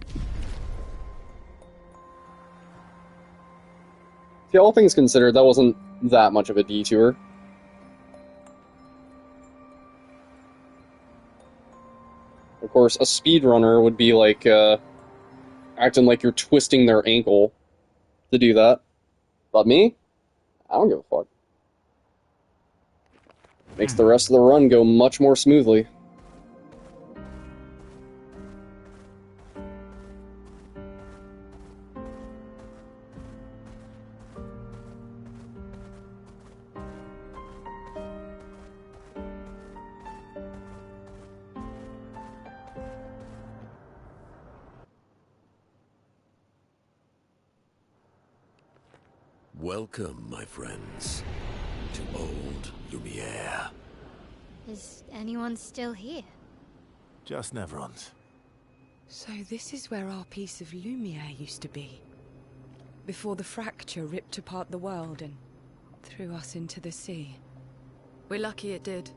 See, all things considered, that wasn't that much of a detour. Of course, a speedrunner would be like, acting like you're twisting their ankle to do that. But me? I don't give a fuck. Makes the rest of the run go much more smoothly. Welcome, my friends, to old Lumiere. Is anyone still here? Just Neverons. So this is where our piece of Lumiere used to be. Before the fracture ripped apart the world and threw us into the sea. We're lucky it did.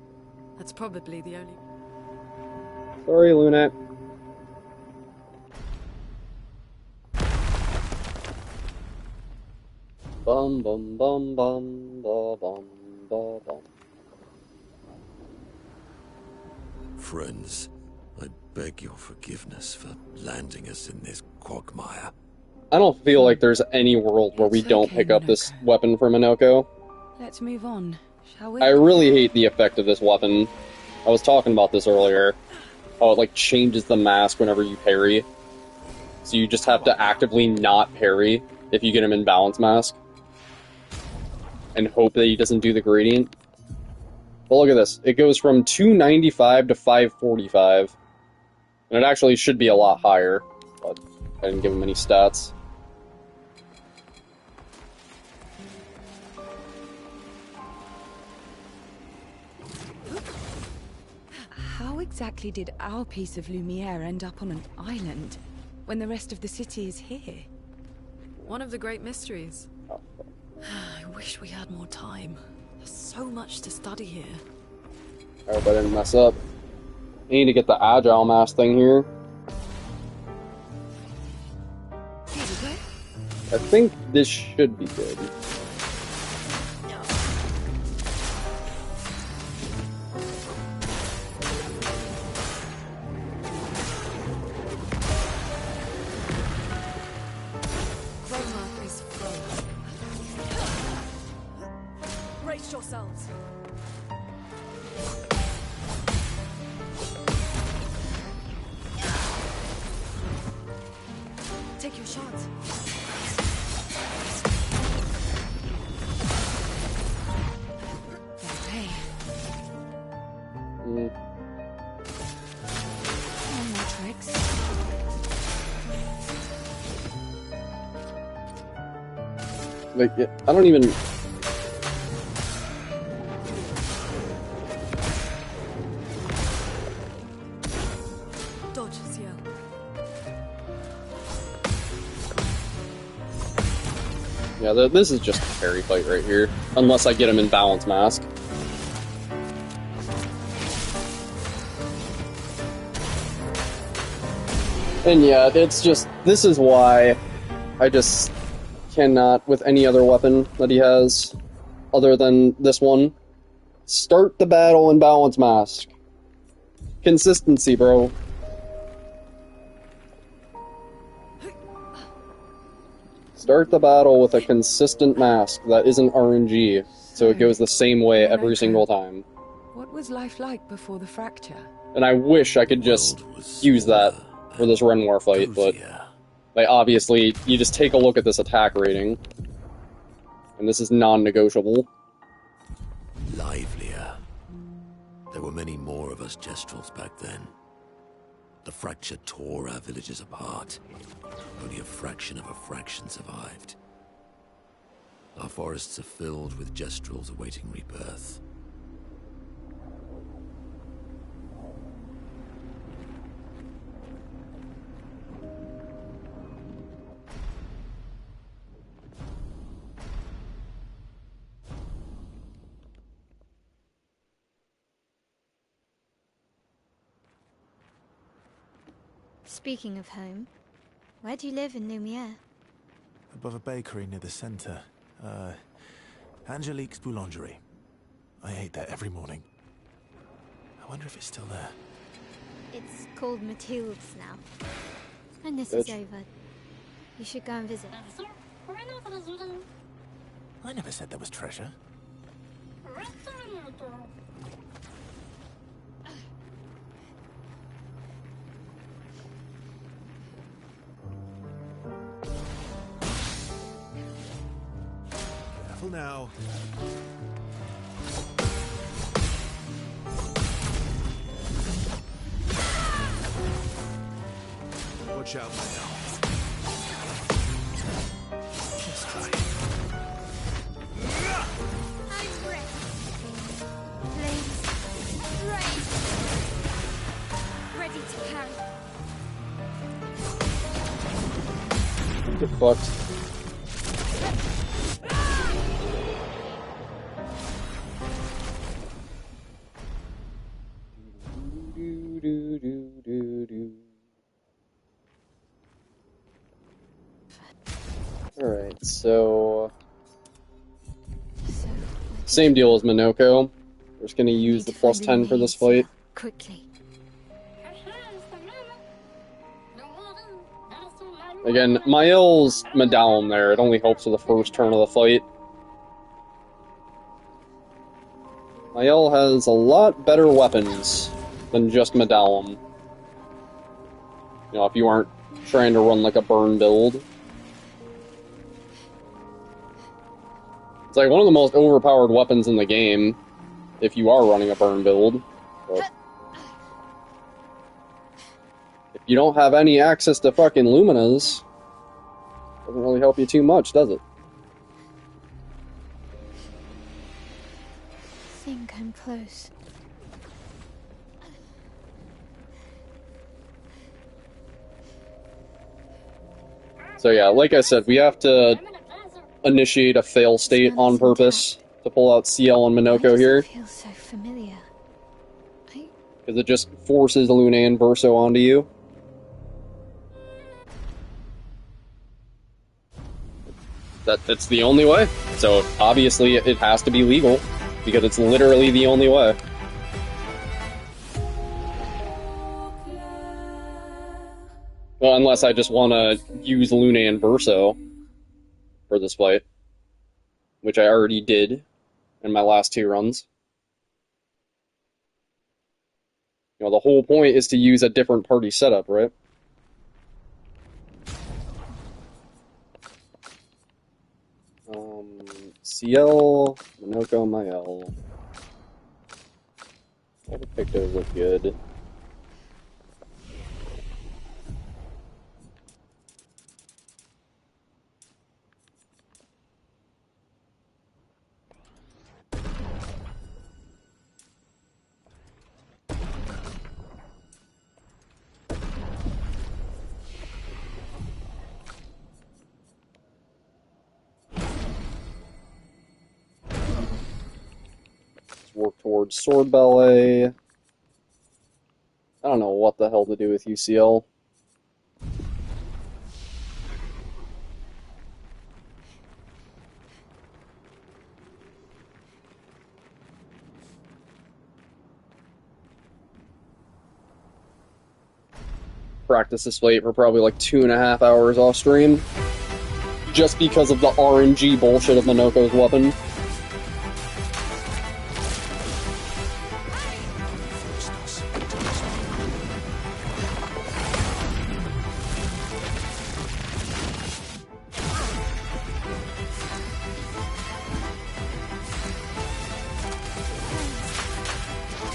That's probably the only... Sorry, Lunat. Bum bum bum bum ba bum ba bum. Friends, I beg your forgiveness for landing us in this quagmire. I don't feel like there's any world where we don't pick up this weapon for Minoko. Let's move on, shall we? I really hate the effect of this weapon. I was talking about this earlier. How it, like, changes the mask whenever you parry. So you just have to actively not parry if you get him in balance mask. And hope that he doesn't do the gradient. But look at this. It goes from 295 to 545. And it actually should be a lot higher. But I didn't give him any stats. exactly did our piece of Lumiere end up on an island when the rest of the city is here? One of the great mysteries. I wish we had more time. There's so much to study here. I hope I didn't mess up. I need to get the agile mass thing here. I think this should be good. Brace yourselves. Take your shots. Okay. Mm. No more tricks. Like, I don't even... Dodge, Ciel. Yeah, this is just a parry fight right here. Unless I get him in balance mask. And yeah, it's just... This is why I just cannot, with any other weapon that he has, other than this one, start the battle in balance mask. Consistency, bro. Start the battle with a consistent mask that isn't RNG, so it goes the same way every single time. What was life like before the fracture? And I wish I could just use that for this Renoir fight, but like, obviously, you just take a look at this attack rating, and this is non-negotiable. Livelier. There were many more of us Gestrels back then. The fracture tore our villages apart. Only a fraction of a fraction survived. Our forests are filled with Gestrels awaiting rebirth. Speaking of home, where do you live in Lumiere? Above a bakery near the center. Angelique's Boulangerie. I ate there every morning. I wonder if it's still there. It's called Mathilde's now. And this is over. You should go and visit. I never said there was treasure. Careful now. Watch out now. Just try. I'm ready. Flames raised. Ready to carry. Get fucked. Alright, so... Same deal as Minoko. We're just gonna use the plus 10 for this fight. Quickly. Again, Mael's Medallion there, it only helps with the first turn of the fight. Mael has a lot better weapons than just Medallion. You know, if you aren't trying to run like a burn build. It's like one of the most overpowered weapons in the game, if you are running a burn build. But if you don't have any access to fucking Luminas, it doesn't really help you too much, does it? I think I'm close. So yeah, like I said, we have to initiate a fail state on purpose to pull out CL and Minoko here. Feels so familiar. Because it just forces Luna and Verso onto you. That's the only way. So obviously it has to be legal, because it's literally the only way. Well, unless I just want to use Luna and Verso for this fight, which I already did in my last 2 runs. You know, the whole point is to use a different party setup, right? CL, Minoko, Mael. All the pictos look good. Work towards Sword Ballet. I don't know what the hell to do with UCL. Practice this fight for probably like 2.5 hours off stream. Just because of the RNG bullshit of Minoko's weapon.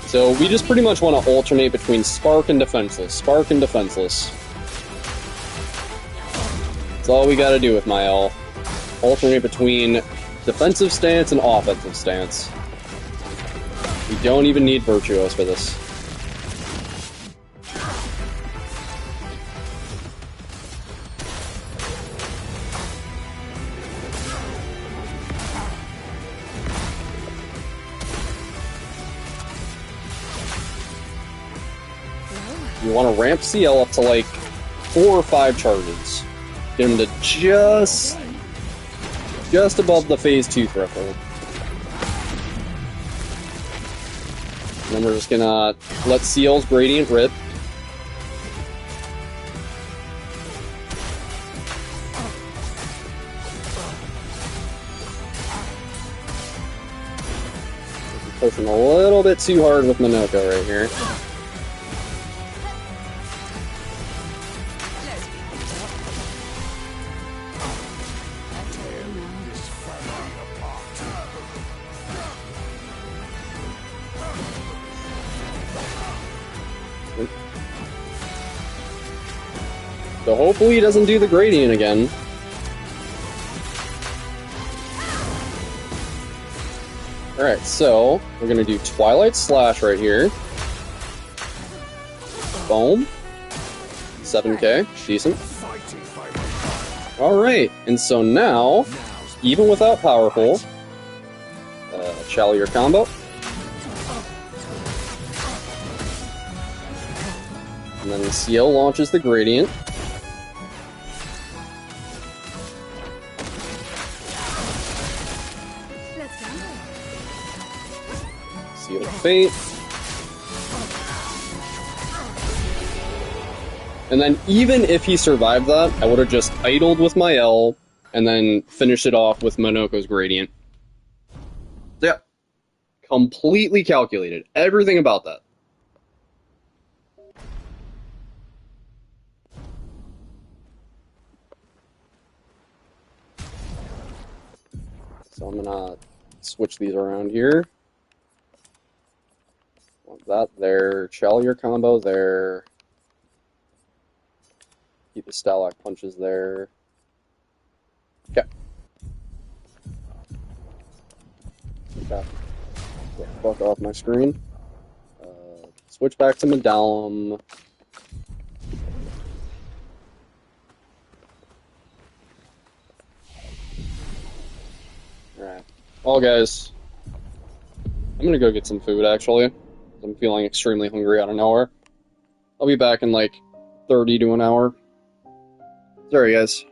So we just pretty much want to alternate between Spark and Defenseless. Spark and Defenseless. That's all we gotta do with Mael. Alternate between defensive stance and offensive stance. We don't even need Virtuos for this. You want to ramp CL up to like 4 or 5 charges. Get him to just above the phase 2 threshold. And then we're just gonna let CL's gradient rip. Pushing a little bit too hard with Minoko right here. So hopefully he doesn't do the gradient again. Alright, so we're gonna do Twilight Slash right here. Boom. 7k, decent. Alright, and so now, even without Powerful, Chalier combo. And then CL launches the gradient. Seal Fate. And then even if he survived that, I would have just idled with my L and then finished it off with Monoko's gradient. Yeah. Completely calculated. Everything about that. So I'm gonna switch these around here. Want that there. Chalier combo there. Keep the Stalag punches there. Okay. Okay. Get the fuck off my screen. Switch back to Medallum. Well, guys, I'm gonna go get some food, actually. I'm feeling extremely hungry out of nowhere. I'll be back in, like, 30 to an hour. Sorry, guys.